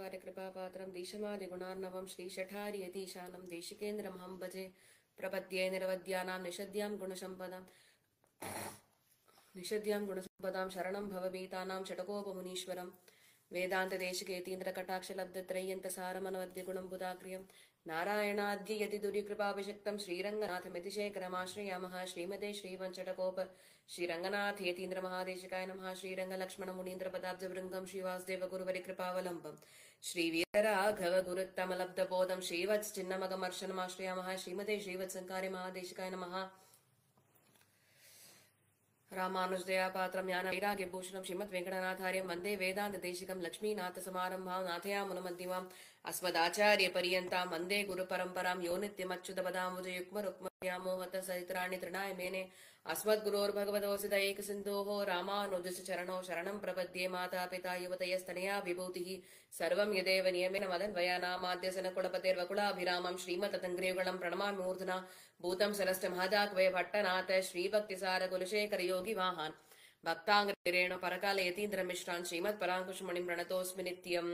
शंकराचार्य कृपापात्रं दीशमादिगुणार्णवं श्रीशठार्यतीशानं देशिकेन्द्रमहं भजे प्रपद्ये निरवद्यानां निषद्यां गुणसम्पदां शरणं भवभीतानां षटकोपमुनीश्वरं वेदान्तदेशिकेतीन्द्रकटाक्षलब्धत्रय्यन्तसारमनवद्यगुणं बुधाग्र्यं नारायणाद्य यतिदुर्यकृपाभिषक्तं श्रीरङ्गनाथमिति शेखरमाश्रयामः श्रीमते श्रीवञ्चटकोप श्रीरङ्गनाथ यतीन्द्रमहादेशिकाय नमः श्रीरङ्गलक्ष्मणमुनीन्द्रपदाब्जवृङ्गं श्रीवासुदेवगुरुवरिकृपावलम्बं श्रीवीरराघवगुरुत्तमलब्धबोधं श्रीवत्सचिन्नमगमर्शनमाश्रयामः श्रीमते श्रीवत्सङ्कार्य महादेशिकाय नमः रामानुजदया पात्रं ज्ञान वैराग्यभूषणं श्रीमद् वेङ्कटनाथार्यं वन्दे वेदान्तदेशिकं लक्ष्मीनाथसमारम्भां नाथयामुनमध्यमाम् अस्मदाचार्यपर्यन्तां वन्दे गुरुपरम्परां यो नित्यमच्युतपदाम्बुजयुग्मरुक्मव्यामोहतसहितराणि तृणाय मेने अस्मद्गुरोर्भगवतोऽस्य दयैकसिन्धोः रामानुजस्य चरणौ शरणं प्रपद्ये माता पिता युवतयस्तनया विभूतिः सर्वं यदेव नियमेन मदन्वयानामाद्यसनकुलपतेर्वकुलाभिरामं श्रीमततङ्ग्रेयुगलं प्रणमामि मूर्धना भूतं सरश्च महदाक्वय भट्टनाथ श्रीभक्तिसार कुलशेखर योगी वाहन भक्तांग्रेणु परकाल यतीन्द्रमिश्रान् श्रीमत्पराङ्कुशमणिं प्रणतोऽस्मि नित्यम्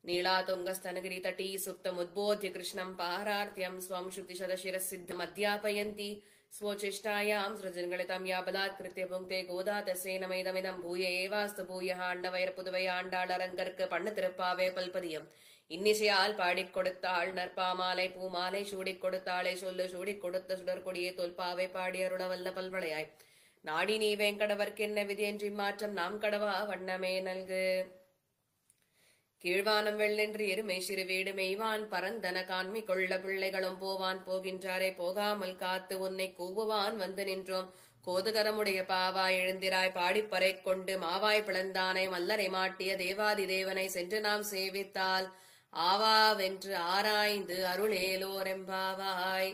नीलातुङ्गस्तनगिरितटी सुप्तमुद्बोध्य कृष्णं पारार्त्यं स्वं श्रुतिशतशिरःसिद्धमध्यापयन्ति स्वोचिष्टायां सृजनगलितं या बलात्कृत्य पुङ्क्ते गोदा तस्यै नमैदमिदं भूय एवास्तु भूयः आण्डवैरपुதுவை ஆண்டாள் அரங்கற்கு பண்ணு திருப்பாவே பல்பதியம் இன்னிசையால் பாடிக் கொடுத்தாள் நற்பாமாலை பூமாலை சூடிக் கொடுத்தாளை சொல்லு சூடிக் கொடுத்த சுடற்கொடியே தொல்பாவை பாடி அருள வல்ல பல்வளையாய் நாடி நீ வேங்கடவர்க்கென்ன விதியன்றி மாற்றம் நாம் கடவா வண்ணமே நல்கு கீழ்வானம் வெள்ளென்று எருமை சிறு வீடு மெய்வான் பரந்தன காண்மி கொள்ள பிள்ளைகளும் போவான் போகின்றாரே போகாமல் காத்து உன்னை கூவுவான் வந்து நின்றோம் கோதுகரமுடைய பாவாய் எழுந்திராய் பாடிப்பறை கொண்டு மாவாய் பிளந்தானை மல்லரை மாட்டிய தேவாதி தேவனை சென்று நாம் சேவித்தால் ஆவாவென்று ஆராய்ந்து அருளேலோரெம்பாவாய்.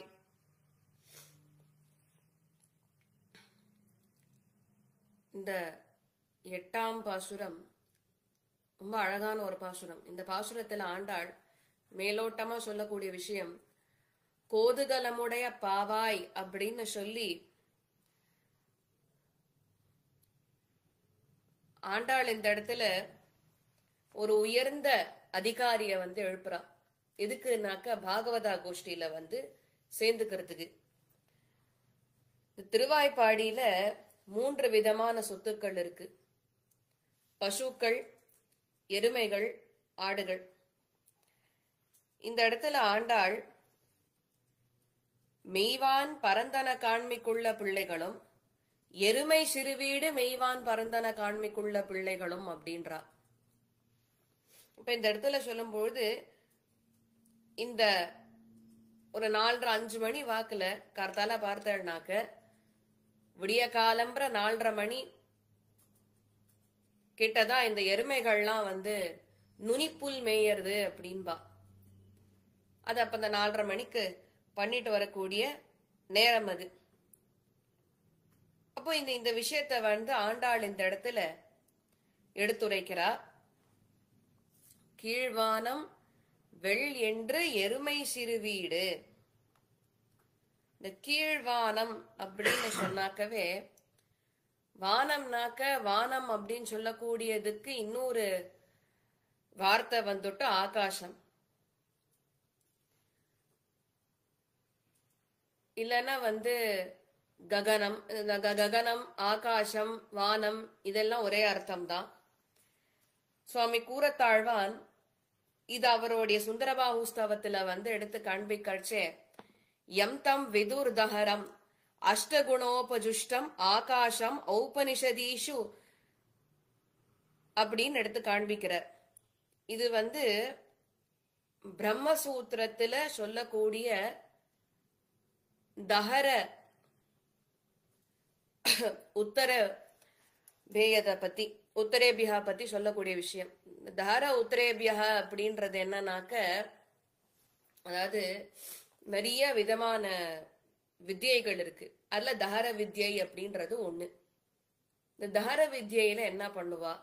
இந்த 8ஆம் பாசுரம் ரொம்ப அழகான ஒரு பாசுரம். இந்த பாசுரத்துல ஆண்டாள் மேலோட்டமா சொல்லக்கூடிய விஷயம், கோதுகலமுடைய பாவாய் அப்படின்னு சொல்லி ஆண்டாள் இந்த இடத்துல ஒரு உயர்ந்த அதிகாரிய எழுப்புறா. எதுக்குனாக்க பாகவதா கோஷ்டியில சேர்ந்துக்கிறதுக்கு. திருவாய்ப்பாடியில 3 விதமான சொத்துக்கள் இருக்கு. பசுக்கள், எருமைகள், ஆடுகள். இந்த இடத்துல ஆண்டாள் மெய்வான் பரந்தன காண்மிக்குள்ள பிள்ளைகளும் எருமை சிறுவீடு மெய்வான் பரந்தன காண்மிக்குள்ள பிள்ளைகளும் அப்படின்றா. இப்ப இந்த இடத்துல சொல்லும்போது இந்த ஒரு 4:30-5 மணி வாக்குல கார்த்தால பார்த்தேன்னாக்க விடிய காலம்புற 4:30 மணி கிட்டதான் இந்த எருமைகள்லாம் நுனிப்புல் மேயறது அப்படின்பா. அது அப்ப இந்த 4:30 மணிக்கு பண்ணிட்டு வரக்கூடிய நேரம் அது. அப்போ இந்த விஷயத்த ஆண்டாள் இந்த இடத்துல எடுத்துரைக்கிறா. கீழ்வானம் வெள் என்று எருமை சிறு வீடு. இந்த கீழ்வானம் அப்படின்னு சொன்னாக்கவே, வானம்னாக்க வானம் அப்படின்னு சொல்லக்கூடியதுக்கு இன்னொரு வார்த்தை வந்துட்டு ஆகாசம். இல்லைன்னா ககனம். ககனம், ஆகாசம், வானம் இதெல்லாம் ஒரே அர்த்தம் தான். சுவாமி கூரத்தாழ்வான் இது அவருடைய சுந்தரபாஹுஸ்தவத்துல எடுத்து காண்பிக்கச்சே, எம் தம் விதுர் தஹரம் அஷ்டகுணோபஜுஷ்டம் ஆகாசம் ஔபனிஷதீஷு அப்படின்னு எடுத்து காண்பிக்கிறார். இது பிரம்மசூத்திரத்துல சொல்லக்கூடிய தஹர உத்தர பேயத பத்தி, உத்தரேபியா பத்தி சொல்லக்கூடிய விஷயம். தஹர உத்தரேபியா அப்படின்றது என்னன்னாக்க, அதாவது நிறைய விதமான வித்யைகள் இருக்கு. அதுல தஹர வித்யை அப்படின்றது ஒண்ணு. இந்த தஹர வித்யில என்ன பண்ணுவா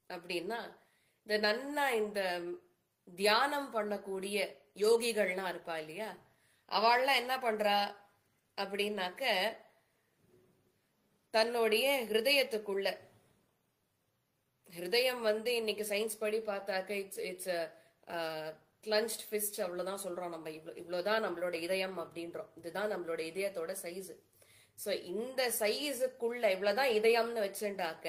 அப்படின்னா, இந்த தியானம் பண்ணக்கூடிய யோகிகள்லாம் இருப்பா இல்லையா, அவள்லாம் என்ன பண்றா அப்படின்னாக்க, தன்னுடைய ஹிருதயத்துக்குள்ள ஹிருதயம் வந்து இன்னைக்கு சயின்ஸ் படி பார்த்தாக்க இட்ஸ் கிளன்ச்ட் ஃபிஸ்ட், அவ்வளவுதான் சொல்றோம் நம்ம. இவ்வளவுதான் நம்மளோட இதயம் அப்படின்றோம். இதுதான் நம்மளோட இதயத்தோட சைஸ். ஸோ இந்த சைஸுக்குள்ள இவ்வளவுதான் இதயம்னு வச்சுட்டாக்க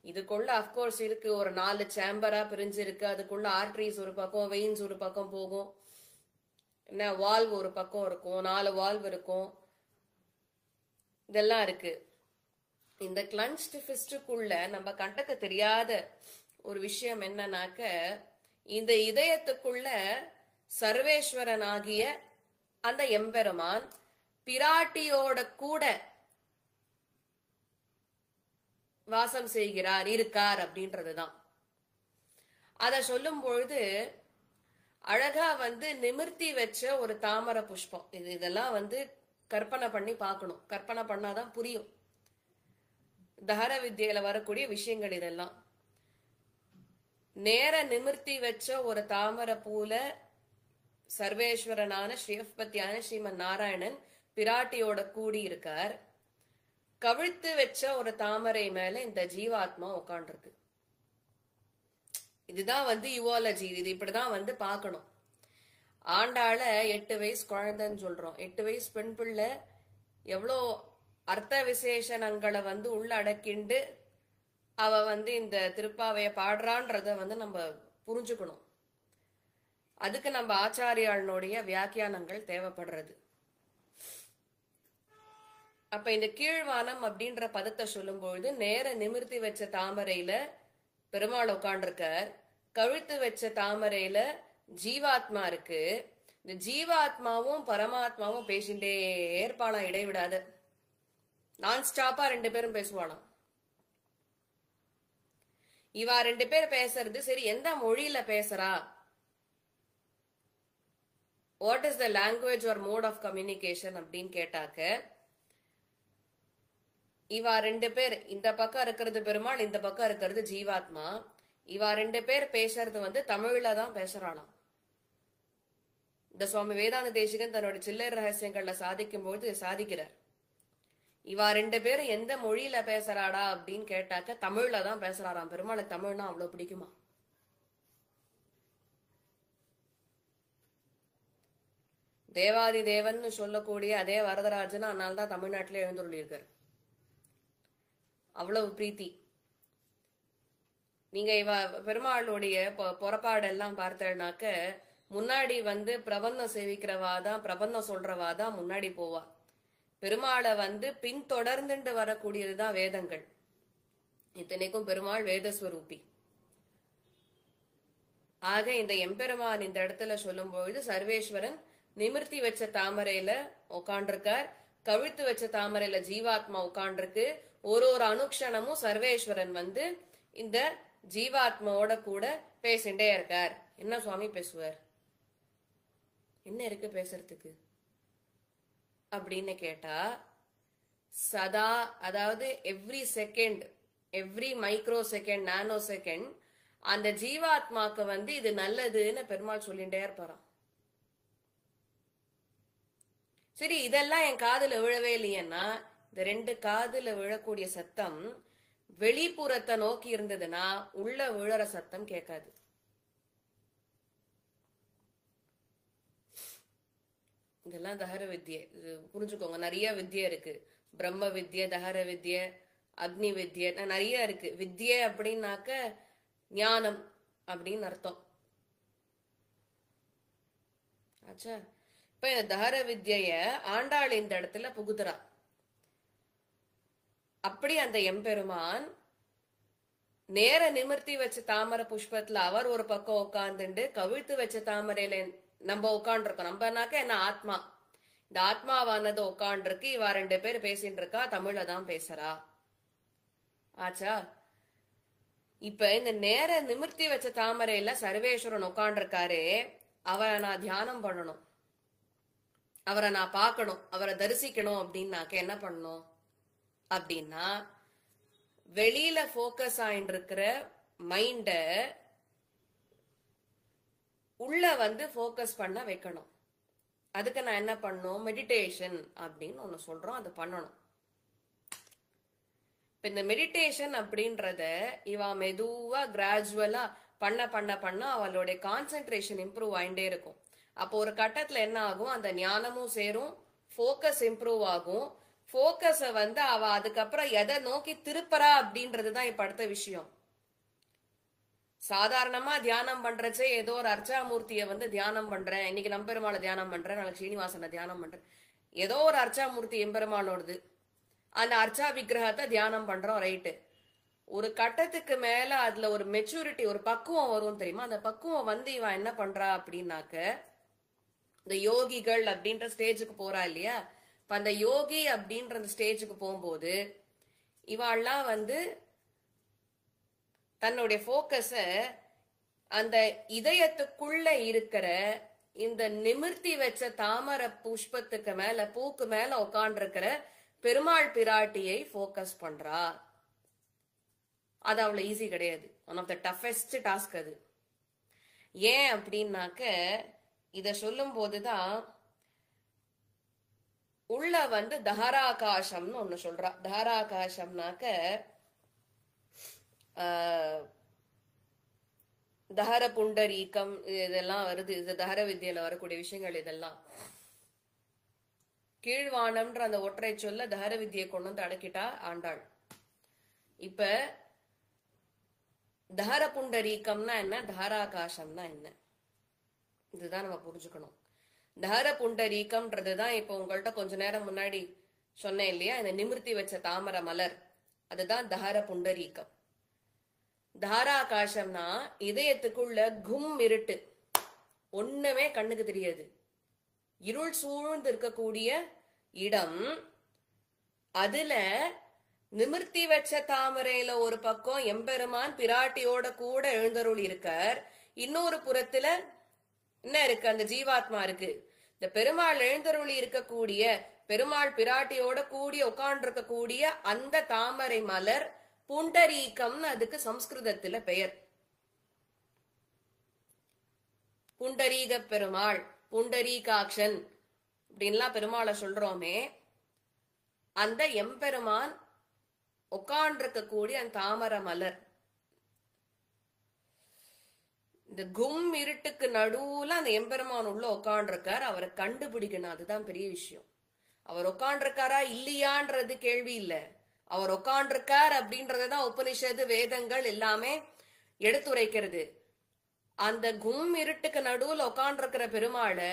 இதுக்குள்ள அப்கோர்ஸ் இருக்கு ஒரு 4 சேம்பரா பிரிஞ்சிருக்கு. அதுக்குள்ள ஆர்டரிஸ் ஒரு பக்கம், வெயின்ஸ் ஒரு பக்கம் போகும், என்ன வால்வ் ஒரு பக்கம் இருக்கும், 4 வால்வ் இருக்கும், இதெல்லாம் இருக்கு. இந்த கிளன்ச்ட் ஃபிஸ்டுக்குள்ள நம்ம கண்டக்க தெரியாத ஒரு விஷயம் என்னன்னாக்க, இந்த இதயத்துக்குள்ள சர்வேஸ்வரன் ஆகிய அந்த எம்பெருமான் பிராட்டியோட கூட வாசம் செய்கிறார், இருக்கார் அப்படின்றதுதான். அத சொல்லும் பொழுது அழகா வந்து நிமிர்த்தி வச்ச ஒரு தாமரை புஷ்பம். இதெல்லாம் வந்து கற்பனை பண்ணி பார்க்கணும். கற்பனை பண்ணாதான் புரியும். தஹர வித்யில வரக்கூடிய விஷயங்கள் இதெல்லாம். நேர நிமிர்த்தி வச்ச ஒரு தாமரை பூல சர்வேஸ்வரனான ஸ்ரீபத்தியான ஸ்ரீமன் நாராயணன் பிராட்டியோட கூடி இருக்கார். கவிழ்த்து வச்ச ஒரு தாமரை மேல இந்த ஜீவாத்மா உட்காண்டிருக்கு. இதுதான் வந்து யுவாலஜி. இது இப்படிதான் வந்து பார்க்கணும். ஆண்டாள 8 வயசு குழந்தைன்னு சொல்றோம். 8 வயசு பெண் பிள்ளை எவ்வளோ அர்த்த விசேஷணங்களை வந்து உள்ள அடக்கிண்டு அவ வந்து இந்த திருப்பாவைய பாடுறான்றத வந்து நம்ம புரிஞ்சுக்கணும். அதுக்கு நம்ம ஆச்சாரியாளுடைய வியாக்கியானங்கள் தேவைப்படுறது. அப்ப இந்த கீழ்வானம் அப்படின்ற பதத்தை சொல்லும்பொழுது நேர நிமிர்த்தி வச்ச தாமரையில பெருமாள் உட்காண்டிருக்கார். கழுத்து வச்ச தாமரையில ஜீவாத்மா இருக்கு. இந்த ஜீவாத்மாவும் பரமாத்மாவும் பேசிட்டே இருப்பாளாம், இடைவிடாத. நான் ஸ்டாப்பா 2 பேரும் பேசுவாளாம். இவா 2 பேர் பேசுறது சரி, எந்த மொழியில பேசுறா, what is the language or mode of communication அப்படின்னு கேட்டாக்க, இவா 2 பேர், இந்த பக்கம் இருக்கிறது பெருமாள், இந்த பக்கம் இருக்கிறது ஜீவாத்மா. இவா 2 பேர் பேசுறது வந்து தமிழ்ல தான் பேசுறாளாம். இந்த சுவாமி வேதாந்த தேசிகன் தன்னோட சில்லறை ரகசியங்கள்ல சாதிக்கும் போது சாதிக்கிறார். இவா 2 பேரும் எந்த மொழியில பேசுறாடா அப்படின்னு கேட்டாக்க தமிழ்ல தான் பேசுறாராம். பெருமாளுக்கு தமிழ்னா அவ்வளவு பிடிக்குமா? தேவாதி தேவன் சொல்லக்கூடிய அதே வரதராஜன் அதனால தான் தமிழ்நாட்டிலே எழுந்துள்ளிருக்கார். அவ்வளவு பிரீத்தி. நீங்க இவ பெருமாளுடைய புறப்பாடெல்லாம் பார்த்தேன்னாக்க முன்னாடி வந்து பிரபந்தம் சேவிக்கிறவாதான், பிரபந்தம் சொல்றவாதான் முன்னாடி போவா. பெருமாளை வந்து பின்தொடர்ந்துட்டு வரக்கூடியதுதான் வேதங்கள். இத்தனைக்கும் பெருமாள் வேதஸ்வரூபி. ஆக இந்த எம்பெருமான் இந்த இடத்துல சொல்லும் பொழுது சர்வேஸ்வரன் நிமிர்த்தி வச்ச தாமரையில உட்காண்டிருக்கார். கவிழ்த்து வச்ச தாமரையில ஜீவாத்மா உட்காண்டிருக்கு. ஒரு அனுக்ஷணமும் சர்வேஸ்வரன் வந்து இந்த ஜீவாத்மாவோட கூட பேசிண்டே இருக்கார். என்ன சுவாமி பேசுவார்? என்ன இருக்கு பேசுறதுக்கு அப்படின்னு கேட்டா, சதா, அதாவது every second, every microsecond, nanosecond அந்த ஜீவாத்மாக்கு வந்து இது நல்லதுன்னு பெருமாள் சொல்லிட்டே இருப்பாராம். சரி, இதெல்லாம் என் காதுல விழவே இல்லையன்னா, இந்த 2 காதுல விழக்கூடிய சத்தம் வெளிப்புறத்தை நோக்கி இருந்ததுன்னா உள்ள விழற சத்தம் கேட்காது. இதெல்லாம் தஹர வித்யை. இது புரிஞ்சுக்கோங்க. நிறைய வித்யை இருக்கு. பிரம்ம வித்யை, தஹர வித்யை, அக்னி வித்யை, நிறைய இருக்கு. வித்யை அப்படின்னாக்க ஞானம் அப்படின்னு அர்த்தம். ஆச்சா? இப்ப இந்த தஹர வித்ய ஆண்டாள் இந்த இடத்துல புகுத்துறா. அப்படி அந்த எம்பெருமான் நேர நிமிர்த்தி வச்ச தாமரை புஷ்பத்துல அவர் ஒரு பக்கம் உட்கார்ந்துண்டு கவிழ்த்து வச்ச தாமரையில நம்ம உட்காண்டிருக்கோம். நம்மனாக்க என்ன ஆத்மா, இந்த ஆத்மாவானது உட்காண்டிருக்கு. இவா 2 பேர் பேசிட்டு இருக்கா, தமிழ்ல தான் பேசுறா. ஆச்சா? இப்ப இந்த நேர நிமிர்த்தி வச்ச தாமரையில சர்வேஸ்வரன் உட்காண்டிருக்காரு. அவரை நான் தியானம் பண்ணணும், அவரை நான் பார்க்கணும், அவரை தரிசிக்கணும் அப்படின்னாக்க என்ன பண்ணணும் அப்படின்னா, வெளியில போக்கஸ் ஆயிட்டு இருக்கிற மைண்ட உள்ள வந்து போக்கஸ் பண்ண வைக்கணும். அதுக்கு நான் என்ன பண்ணணும்? மெடிடேஷன் அப்படின்னு ஒண்ணு சொல்றோம், அது பண்ணணும். இந்த மெடிடேஷன் அப்படின்றத இவ மெதுவா கிராஜுவலா பண்ண பண்ண பண்ண அவளுடைய கான்சென்ட்ரேஷன் இம்ப்ரூவ் ஆயிட்டே இருக்கும். அப்போ ஒரு கட்டத்துல என்ன ஆகும், அந்த ஞானமும் சேரும், ஃபோக்கஸ் இம்ப்ரூவ் ஆகும். ஃபோக்கஸ அவ அதுக்கப்புறம் எதை நோக்கி திருப்பறா அப்படின்றதுதான் இப்ப அடுத்த விஷயம். சாதாரணமா தியானம் பண்றச்சே ஏதோ ஒரு அர்ச்சாமூர்த்திய தியானம் பண்றேன், இன்னைக்கு நம்பெருமாளை தியானம் பண்றேன், நாளைக்கு ஸ்ரீனிவாசனை தியானம் பண்றேன், ஏதோ ஒரு அர்ச்சாமூர்த்தி எம்பெருமானோடது, அந்த அர்ச்சா விக்கிரகத்தை தியானம் பண்றோம், ரைட்டு. ஒரு கட்டத்துக்கு மேல அதுல ஒரு மெச்சூரிட்டி, ஒரு பக்குவம் வரும் தெரியுமா? அந்த பக்குவம் இவன் என்ன பண்றா அப்படின்னாக்க, இந்த யோகிகள் அப்படின்ற ஸ்டேஜுக்கு போறா இல்லையா? இப்ப அந்த யோகி அப்படின்ற அந்த ஸ்டேஜுக்கு போகும்போது இவாள்லாம் தன்னுடைய போக்கஸ அந்த இதயத்துக்குள்ள இருக்கிற இந்த நிமிர்த்தி வச்ச தாமரை புஷ்பத்துக்கு மேல, பூக்கு மேல உட்கார்ந்து இருக்கிற பெருமாள் பிராட்டியை போக்கஸ் பண்றா. அது அவ்வளவு ஈஸி கிடையாது. One of the toughest task அது. ஏன் அப்படின்னாக்க, இத சொல்லும் போதுதான் உள்ள தஹராகாசம்னு ஒண்ணு சொல்றா. தஹராகாசம்னாக்க தஹர புண்டரீகம் இதெல்லாம் வருது. இது தஹர வித்தியில வரக்கூடிய விஷயங்கள். இதெல்லாம் கீழ்வானம்ன்ற அந்த ஒற்றை சொல்ல தஹர வித்தியை கொண்டு அடக்கிட்டா ஆண்டாள். இப்ப தஹர புண்டரீகம்னா என்ன, தஹராகாசம்னா என்ன, இதுதான் நம்ம புரிஞ்சுக்கணும். தஹர புண்டரீகம்ன்றதுதான் இப்ப உங்கள்கிட்ட கொஞ்ச நேரம் முன்னாடி சொன்னேன் இல்லையா, இந்த நிமிர்த்தி வச்ச தாமரை மலர், அதுதான் தஹர புண்டரீகம். தாராகாசம்னா இதயத்துக்குள்ள கும் இருட்டு, ஒண்ணுமே கண்ணுக்கு தெரியாது, இருள் சூழ்ந்து இருக்கக்கூடிய இடம். அதுல நிமிர்த்தி வச்ச தாமரையில ஒரு பக்கம் எம்பெருமான் பிராட்டியோட கூட எழுந்தருள் இருக்கார், இன்னொரு புறத்துல என்ன இருக்கு, அந்த ஜீவாத்மா இருக்கு. இந்த பெருமாள் எழுந்தருளி இருக்கக்கூடிய, பெருமாள் பிராட்டியோட கூடி உட்கார்ந்து இருக்கக்கூடிய அந்த தாமரை மலர் புண்டரீகம்னு அதுக்கு சம்ஸ்கிருதத்துல பெயர். புண்டரீக பெருமாள், புண்டரீகாட்சன் அப்படின்லாம் பெருமாளை சொல்றோமே, அந்த எம்பெருமான் உட்காண்டிருக்கக்கூடிய அந்த தாமரை மலர், இந்த கும் இருட்டுக்கு நடுவுல அந்த எம்பெருமான் உள்ள உட்காண்டிருக்கார். அவரை கண்டுபிடிக்கணும், அதுதான் பெரிய விஷயம். அவர் உட்காண்டிருக்காரா இல்லையான்றது கேள்வி இல்ல, அவர் உட்காண்டிருக்கார் அப்படின்றதான் உபனிஷத்து வேதங்கள் எல்லாமே எடுத்துரைக்கிறது. அந்த கும் இருட்டுக்கு நடுவுல உட்காண்டிருக்கிற பெருமாளை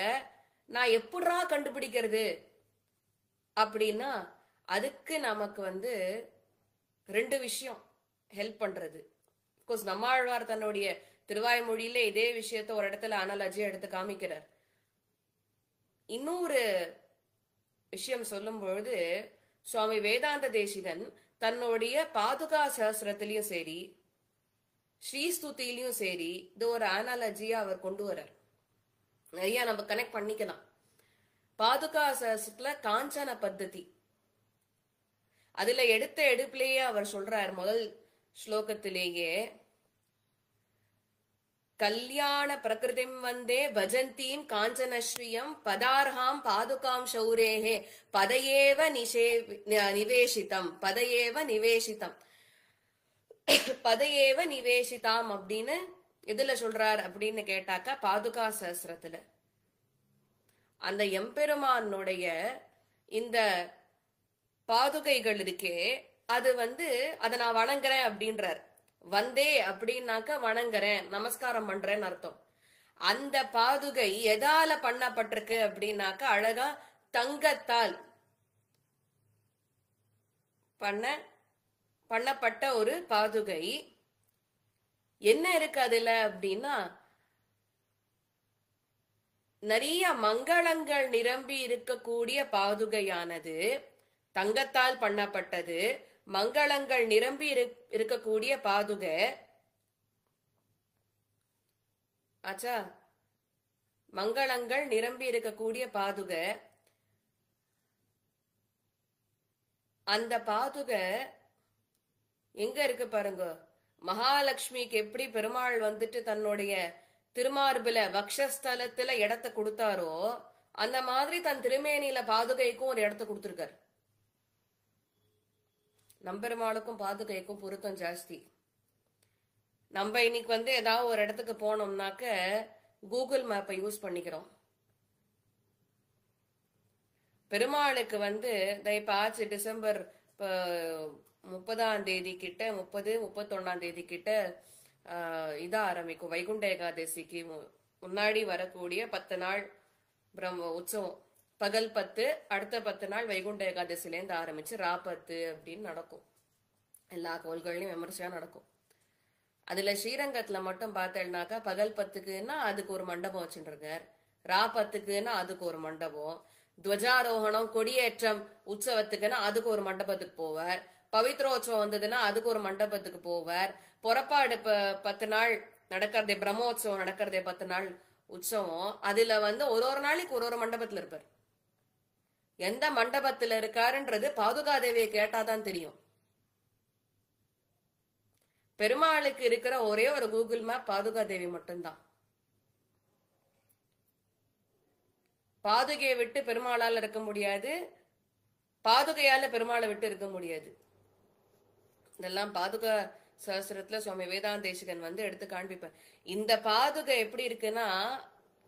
நான் எப்படா கண்டுபிடிக்கிறது அப்படின்னா, அதுக்கு நமக்கு ரெண்டு விஷயம் ஹெல்ப் பண்றது. கோர்ஸ் நம்மாழ்வார் தன்னுடைய திருவாய்மொழியில இதே விஷயத்த ஒரு இடத்துல அனாலஜியா எடுத்து காமிக்கிறார். இன்னொரு விஷயம் சொல்லும் பொழுது, சுவாமி வேதாந்த தேசிகன் தன்னுடைய பாதுகா சஹஸ்ரத்திலையும் சரி, ஸ்ரீஸ்துதியிலையும் சரி, இது ஒரு அனாலஜியா அவர் கொண்டு வர்றார். நிறைய நம்ம கனெக்ட் பண்ணிக்கலாம். பாதுகா சஹஸ்ரத்துல காஞ்சன பத்ததி, அதுல எடுத்த எடுப்பிலேயே அவர் சொல்றார் முதல் ஸ்லோகத்திலேயே, கல்யாண பிரகிருதிம் வந்தே பஜந்தீம் காஞ்சனஸ்ரீயம் பதார்ஹாம் பாதுகாம் சௌரேஹே பதையேவ நிவேஷிதம் பதையேவ நிவேஷிதம் பதையேவ நிவேஷிதாம் அப்படின்னு எதுல சொல்றார் அப்படின்னு கேட்டாக்கா, பாதுகா சஹஸ்ரத்துல. அந்த எம்பெருமானுடைய இந்த பாதுகைகள் இருக்கே, அது அதை நான் வணங்குறேன் அப்படின்றார். வந்தே அப்படின்னாக்க வணங்குறேன், நமஸ்காரம் பண்றேன்னு அர்த்தம். அந்த பாதுகை எதால பண்ணப்பட்டிருக்கு அப்படின்னாக்க, அழகா தங்கத்தால் பண்ணப்பட்ட ஒரு பாதுகை. என்ன இருக்கு அதுல அப்படின்னா, நிறைய மங்களங்கள் நிரம்பி இருக்கக்கூடிய பாதுகையானது தங்கத்தால் பண்ணப்பட்டது. மங்களங்கள் நிரம்பி இருக்கக்கூடிய பாதுகை ஆச்சா, மங்களங்கள் நிரம்பி இருக்கக்கூடிய பாதுகை. அந்த பாதுகை எங்க இருக்கு பாருங்க. மகாலட்சுமிக்கு எப்படி பெருமாள் தன்னுடைய திருமார்புல வக்ஷஸ்தலத்துல இடத்தை கொடுத்தாரோ, அந்த மாதிரி தன் திருமேனியில பாதுகைக்கும் ஒரு இடத்தை கொடுத்திருக்காரு. நம்பெருமாளுக்கும் பாதுகைக்கும் பொருத்தம் ஜாஸ்தி. நம்ம இன்னைக்கு ஏதாவது ஒரு இடத்துக்கு போனோம்னாக்க கூகுள் மேப்பை யூஸ் பண்ணிக்கிறோம். பெருமாளுக்கு இப்ப ஆச்சு டிசம்பர் 30ஆம் தேதி கிட்ட 31ஆம் தேதி கிட்ட இதா ஆரம்பிக்கும். வைகுண்ட ஏகாதசிக்கு முன்னாடி வரக்கூடிய 10 நாள் பிரம்ம உற்சவம். பகல் 10, அடுத்த 10 நாள் வைகுண்ட ஏகாதசில இருந்து ஆரம்பிச்சு ரா10 அப்படின்னு நடக்கும். எல்லா கோள்கள்லயும் விமர்சையா நடக்கும். அதுல ஸ்ரீரங்கத்துல மட்டும் பார்த்தேன்னாக்கா பகல் 10க்குன்னா அதுக்கு ஒரு மண்டபம் வச்சுருக்கார், ரா10க்குன்னா அதுக்கு ஒரு மண்டபம், துவஜாரோகணம் கொடியேற்றம் உற்சவத்துக்குன்னா அதுக்கு ஒரு மண்டபத்துக்கு போவார், பவித்ரோற்சவம் வந்ததுன்னா அதுக்கு ஒரு மண்டபத்துக்கு போவார், புறப்பாடு 10 நாள் நடக்கிறதே பிரம்மோற்சவம் நடக்கிறதே 10 நாள் உற்சவம். அதுல ஒரு நாளைக்கு ஒரு மண்டபத்துல இருப்பார். எந்த மண்டபத்துல இருக்காருன்றது பாதுகாதேவியை கேட்டாதான் தெரியும். பெருமாளுக்கு இருக்கிற ஒரே ஒரு கூகுள் மேப் பாதுகாதேவி மட்டும்தான். பாதுகையை விட்டு பெருமாளால் இருக்க முடியாது, பாதுகையால பெருமாளை விட்டு இருக்க முடியாது. இதெல்லாம் பாதுகா சஹஸ்ரத்துல சுவாமி வேதாந்தேசிகன் எடுத்து காண்பிப்பார். இந்த பாதுகை எப்படி இருக்குன்னா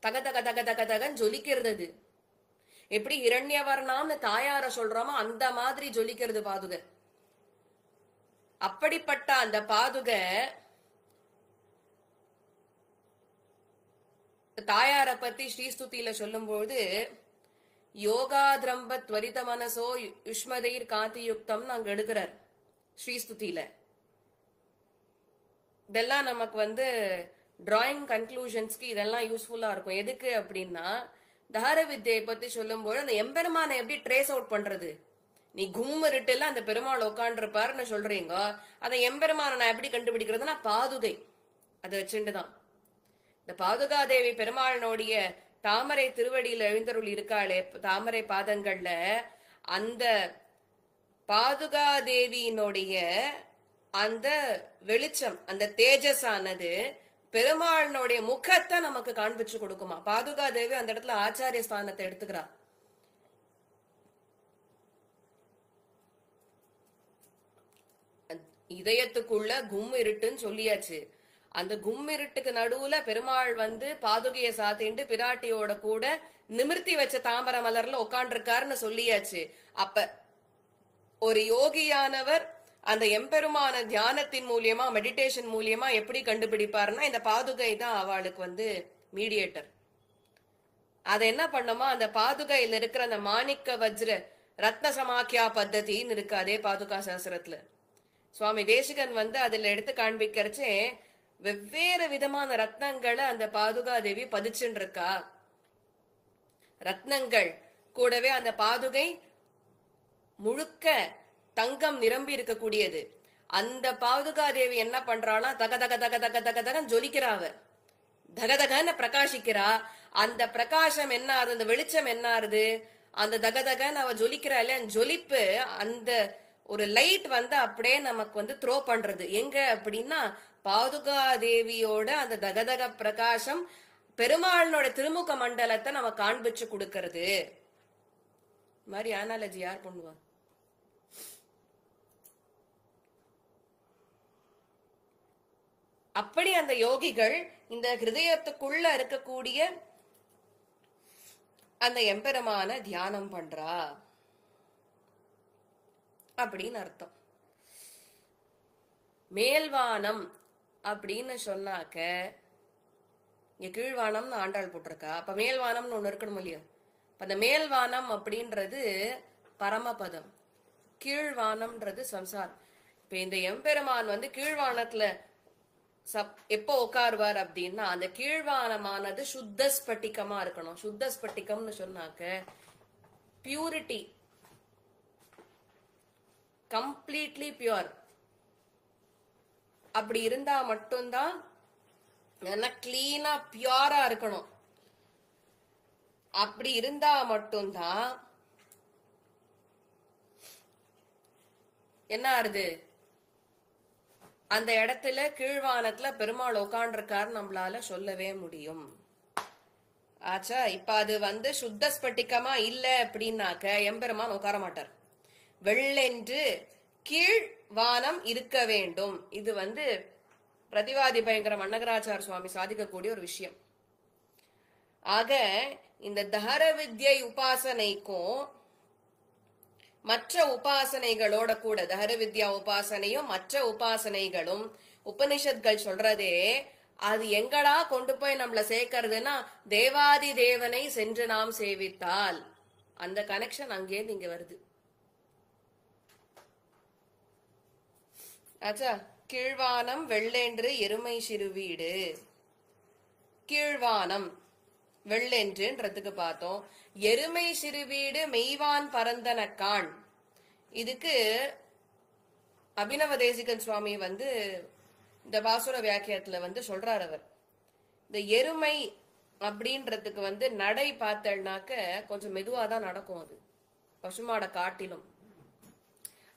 தக தக தக தக தகன்னு ஜொலிக்கிறது. எப்படி இரண்யவர்ணாம்னு தாயார சொல்றோமோ அந்த மாதிரி ஜொலிக்கிறது பாதுகை. அப்படிப்பட்ட அந்த பாதுகை தாயார பத்தி ஸ்ரீஸ்துதியில சொல்லும்போது யோகாதிரம்ப துவரித மனசோ யுஷ்மதைர் காந்தி யுக்தம் அங்க எடுக்கிறார் ஸ்ரீஸ்துதியில. இதெல்லாம் நமக்கு டிராயிங் கன்க்ளூஷன்ஸ்க்கு இதெல்லாம் யூஸ்ஃபுல்லா இருக்கும். எதுக்கு அப்படின்னா தார வித்தியை பத்தி சொல்லும்போது அந்த எம்பெருமானை எப்படி ட்ரேஸ் அவுட் பண்றது? நீ கும்மிருட்டுல அந்த பெருமாள் உட்காண்டிருப்பாருன்னு சொல்றீங்க, அந்த எம்பெருமான நான் எப்படி கண்டுபிடிக்கிறதுனா பாதுகை அதை வச்சுட்டுதான். இந்த பாதுகாதேவி பெருமாளினுடைய தாமரை திருவடியில எழுந்தருள் இருக்காளே தாமரை பாதங்கள்ல, அந்த பாதுகாதேவியினுடைய அந்த வெளிச்சம் அந்த தேஜஸ் ஆனது பெருமாளினுடைய முகத்தை நமக்கு காண்பிச்சு கொடுக்குமா. பாதுகாதேவி அந்த இடத்துல ஆச்சாரிய ஸ்தானத்தை எடுத்துக்கிறா. இதயத்துக்குள்ள கும் இருட்டுன்னு சொல்லியாச்சு. அந்த கும் இருட்டுக்கு நடுவுல பெருமாள் பாதுகையை சாத்திண்டு பிராட்டியோட கூட நிமிர்த்தி வச்ச தாமர மலர்ல உட்காண்டிருக்காருன்னு சொல்லியாச்சு. அப்ப ஒரு யோகியானவர் அந்த எம்பெருமான தியானத்தின் மூலியமா மெடிடேஷன் மூலியமா எப்படி கண்டுபிடிப்பாருன்னா இந்த பாதுகை தான் அவளுக்கு மீடியேட்டர். அதை என்ன பண்ணோமா, அந்த பாதுகையில இருக்கிற அந்த மாணிக்க வஜ்ர ரத்ன சமாக்கியா பத்ததின்னு இருக்கு அதே பாதுகா சாஸ்திரத்துல. சுவாமி தேசிகன் அதுல எடுத்து காண்பிக்கிறச்சே வெவ்வேறு விதமான ரத்னங்களை அந்த பாதுகாதேவி பதிச்சுட்டு இருக்கா. ரத்னங்கள் கூடவே அந்த பாதுகை முழுக்க தங்கம் நிரம்பி இருக்கக்கூடியது. அந்த பாதுகாதேவி என்ன பண்றாளா, தக தக தக தக தக தகன்னு ஜொலிக்கிறாவ, தகதகன்னு பிரகாசிக்கிறா. அந்த பிரகாசம் என்ன ஆறுது, அந்த வெளிச்சம் என்ன ஆறுது, அந்த தகதகன்னு அவ ஜொலிக்கிறா இல்லையா, ஜொலிப்பு அந்த ஒரு லைட் அப்படியே நமக்கு த்ரோ பண்றது எங்க அப்படின்னா பாதுகாதேவியோட அந்த தகதக பிரகாசம் பெருமாளனோட திருமுக மண்டலத்தை நம்ம காண்பிச்சு கொடுக்கறது மாதிரி. அனாலஜி யார் பண்ணுவா? அப்படி அந்த யோகிகள் இந்த ஹிருதயத்துக்குள்ள இருக்கக்கூடிய அந்த எம்பெருமான தியானம் பண்றா அப்படின்னு அர்த்தம். மேல்வானம் அப்படின்னு சொன்னாக்க இங்க கீழ்வானம்னு ஆண்டாள் போட்டிருக்கா. அப்ப மேல்வானம்னு ஒண்ணு இருக்கணும் இல்லையா? அந்த மேல்வானம் அப்படின்றது பரமபதம், கீழ்வானம்ன்றது சம்சாரம். இப்ப இந்த எம்பெருமான் கீழ்வானத்துல எப்போ உட்காருவார் அப்படின்னா அந்த கீழ்வானமானது சுத்த ஸ்பட்டிகமா இருக்கணும். சுத்த ஸ்பட்டிகம்னு சொன்னாக்க பியூரிட்டி, கம்ப்ளீட்லி பியூர். அப்படி இருந்தா மட்டும்தான் கிளீனா பியூரா இருக்கணும். அப்படி இருந்தா மட்டும்தான் என்ன ஆறுது, அந்த இடத்துல கீழ்வானத்துல பெருமாள் உட்காண்டிருக்காரு நம்மளால சொல்லவே முடியும். ஆச்சா, இப்ப அது சுத்த ஸ்பட்டிகமா இல்ல அப்படின்னாக்க எம்பெருமான் உட்கார மாட்டார். வெள்ளென்று கீழ் வானம் இருக்க வேண்டும். இது வந்து பிரதிவாதி பயங்கர அன்னகராச்சார சுவாமி சாதிக்கக்கூடிய ஒரு விஷயம். ஆக இந்த தஹர வித்யை உபாசனைக்கும் மற்ற உபாசனைகளோட கூட தஹர வித்யா உபாசனையும் மற்ற உபாசனைகளும் உபனிஷத்கள் சொல்றதே அது எங்கடா கொண்டு போய் நம்மள சேர்க்கறதுன்னா தேவாதி தேவனை சென்று நாம் சேவித்தால் அந்த கனெக்ஷன் அங்கே இங்க வருது. ஆச்சா, கீழ்வானம் வெள்ளென்று எருமை சிறுவீடு. கீழ்வானம் வெள்ளென்றுன்றதுக்கு பார்த்தோம். எருமை சிறுவீடு மெய்வான் பரந்தனக்கான். இதுக்கு அபினவ தேசிகன் சுவாமி வந்து இந்த பாசுர வியாக்கியத்துல வந்து சொல்றார். அவர் இந்த எருமை அப்படின்றதுக்கு வந்து நடை பார்த்தேன்னாக்க கொஞ்சம் மெதுவாதான் நடக்கும். அது பசுமாடை காட்டிலும்.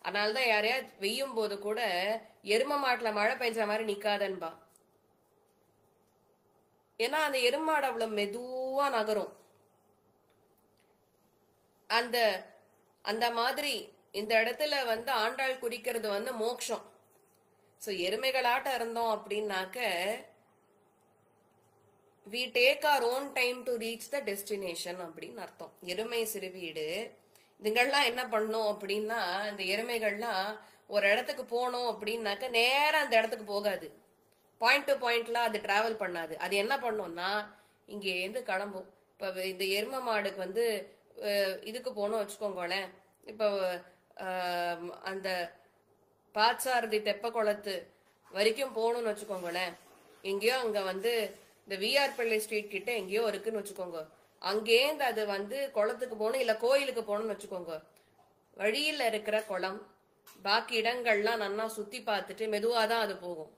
அதனாலதான் யாரையா வெய்யும் போது கூட எரும மாட்டுல மழை பெஞ்ச மாதிரி நிக்காதன்பா. ஏன்னா அந்த எருமாடு அவ்வளவு மெதுவா நகரும். அந்த அந்த மாதிரி இந்த இடத்துல வந்து ஆண்டாள் குறிக்கிறது வந்து மோட்சம். சோ எருமைகளாட்ட இருந்தோம் அப்படின்னாக்க we take our own time to reach the destination அப்படின்னு அர்த்தம். எருமை சிறுவீடு. இதுங்கள்லாம் என்ன பண்ணும் அப்படின்னா இந்த எருமைகள்லாம் ஒரு இடத்துக்கு போனோம் அப்படின்னாக்க நேரம் அந்த இடத்துக்கு போகாது. பாயிண்ட் டு பாயிண்ட்ல அது டிராவல் பண்ணாது. அது என்ன பண்ணும்னா இங்க இருந்து கிளம்பும். இப்ப இந்த எரும மாடுக்கு வந்து இதுக்கு போனோம் வச்சுக்கோங்களேன். இப்ப அந்த பாச்சாரதி தெப்ப குளத்து வரைக்கும் போகணும்னு வச்சுக்கோங்களேன். எங்கேயோ அங்க வந்து இந்த விஆர் பள்ளி ஸ்ட்ரீட் கிட்ட எங்கேயோ இருக்குன்னு வச்சுக்கோங்க. அங்கேருந்து அது வந்து குளத்துக்கு போகணும் இல்ல கோயிலுக்கு போகணும்னு வச்சுக்கோங்க. வழியில இருக்கிற குளம் பாக்கி இடங்கள்லாம் நல்லா சுத்தி பார்த்துட்டு மெதுவாதான் அது போகும்.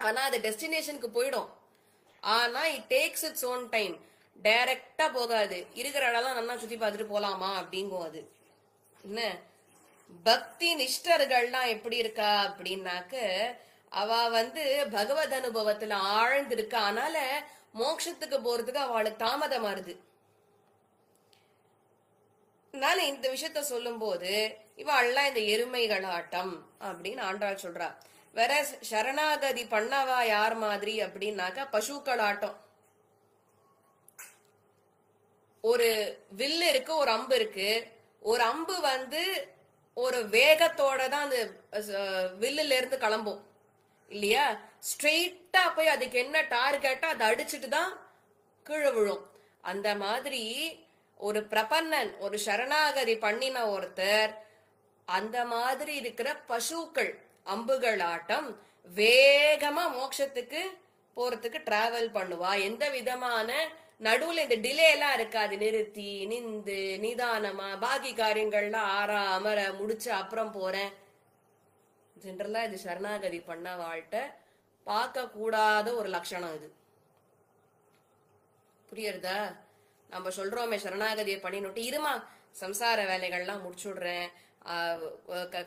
ஆனா அது டெஸ்டினேஷனுக்கு போயிடும். ஆனா it takes its own time. டைரக்டா போகாது. இருக்கிற இடம்லாம் நல்லா சுத்தி பார்த்துட்டு போலாமா அப்படிங்கும். அது என்ன பக்தி நிஷ்டர்கள்லாம் எப்படி இருக்கா அப்படின்னாக்க அவ வந்து பகவத் அனுபவத்துல ஆழ்ந்திருக்கா. அதனால மோட்சத்துக்கு போறதுக்கு அவளுக்கு தாமதமா இருது. அதனால இந்த விஷயத்த சொல்லும் போது இவெல்லாம் இந்த எருமைகளாட்டம் அப்படின்னு ஆண்டாள் சொல்றா. வேற சரணாகதி பண்ணவா யார் மாதிரி அப்படின்னாக்கா பசுக்கள் ஆட்டம். ஒரு வில்லு இருக்கு, ஒரு அம்பு இருக்கு. ஒரு அம்பு வந்து ஒரு வேகத்தோட தான் அந்த வில்லுல இருந்து கிளம்பும் இல்லையா. ஸ்ட்ரெயிட்டா போய் அதுக்கு என்ன டார்கெட்டா அதை அடிச்சுட்டு தான் கீழே விழும். அந்த மாதிரி ஒரு பிரபன்னன் ஒரு சரணாகதி பண்ணின ஒருத்தர் அந்த மாதிரி இருக்கிற பசுக்கள் அம்புகள் ஆட்டம் வேகமா மோட்சத்துக்கு போறதுக்கு டிராவல் பண்ணுவா. எந்த விதமான நடுவுல இந்த டிலே எல்லாம் இருக்காது. நிறுத்தி நிந்து நிதானமா பாக்கி காரியங்கள்லாம் ஆறா அமர முடிச்சு அப்புறம் போறேன். ஜென்ரலா இது சரணாகதி பண்ண வாழ்ட்ட பார்க்க கூடாத ஒரு லட்சணம். இது புரியுறதா? நம்ம சொல்றோமே சரணாகதியை பண்ணினுட்டு இருமா சம்சார வேலைகள்லாம் முடிச்சுடுறேன்,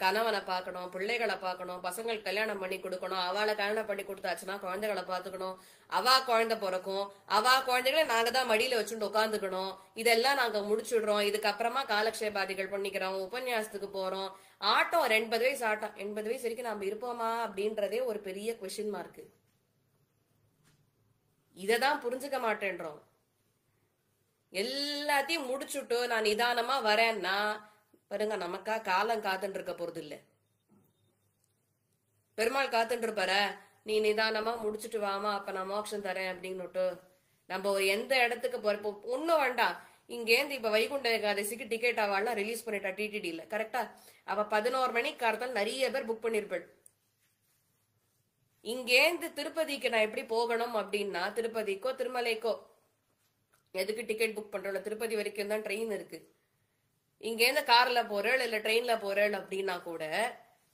கணவனை பார்க்கணும், பிள்ளைகளை பார்க்கணும், பசங்களுக்கு கல்யாணம் பண்ணி கொடுக்கணும், அவளை கல்யாணம் பண்ணி கொடுத்தாச்சுன்னா குழந்தைகளை பார்த்துக்கணும், அவா குழந்தை பிறக்கும், அவா குழந்தைகளை நாங்க தான் மடியில வச்சுட்டு உட்காந்துக்கணும். இதெல்லாம் நாங்க முடிச்சுடுறோம். இதுக்கப்புறமா காலக்ஷேபாதிகள் பண்ணிக்கிறோம், உபன்யாசத்துக்கு போறோம். ஆட்டம் 80 வயசு ஆட்டம். 80 வயசு வரைக்கும் நம்ம இருப்போமா அப்படின்றதே ஒரு பெரிய கொஸ்டின் மார்க். இததான் புரிஞ்சுக்க மாட்டேன்றோம். எல்லாத்தையும் முடிச்சுட்டு நான் நிதானமா வரேன்னா பாருங்க, நமக்கா காலம் காத்துட்டு இருக்க போறது இல்ல. பெருமாள் காத்துட்டு இருப்பார, நீ நிதானமா முடிச்சுட்டு வாமா அப்ப நான் மோட்சம் தரேன் அப்படின்னுட்டு. நம்ம எந்த இடத்துக்கு போறப்போ ஒண்ணும் வேண்டாம். இங்கேருந்து இப்ப வைகுண்ட ஏகாதசிக்கு டிக்கெட் அவள்லாம் ரிலீஸ் பண்ணிட்டா டிடிடில. கரெக்டா? அவ 11 மணிக்கு கார்த்தால் நிறைய பேர் புக் பண்ணிருப்பாள். இங்கேருந்து திருப்பதிக்கு நான் எப்படி போகணும் அப்படின்னா திருப்பதிக்கோ திருமலைக்கோ எதுக்கு டிக்கெட் புக் பண்றோம்? திருப்பதி வரைக்கும் தான் ட்ரெயின் இருக்கு. இங்கேருந்து கார்ல போறேள் இல்ல ட்ரெயின்ல போறேள் அப்படின்னா கூட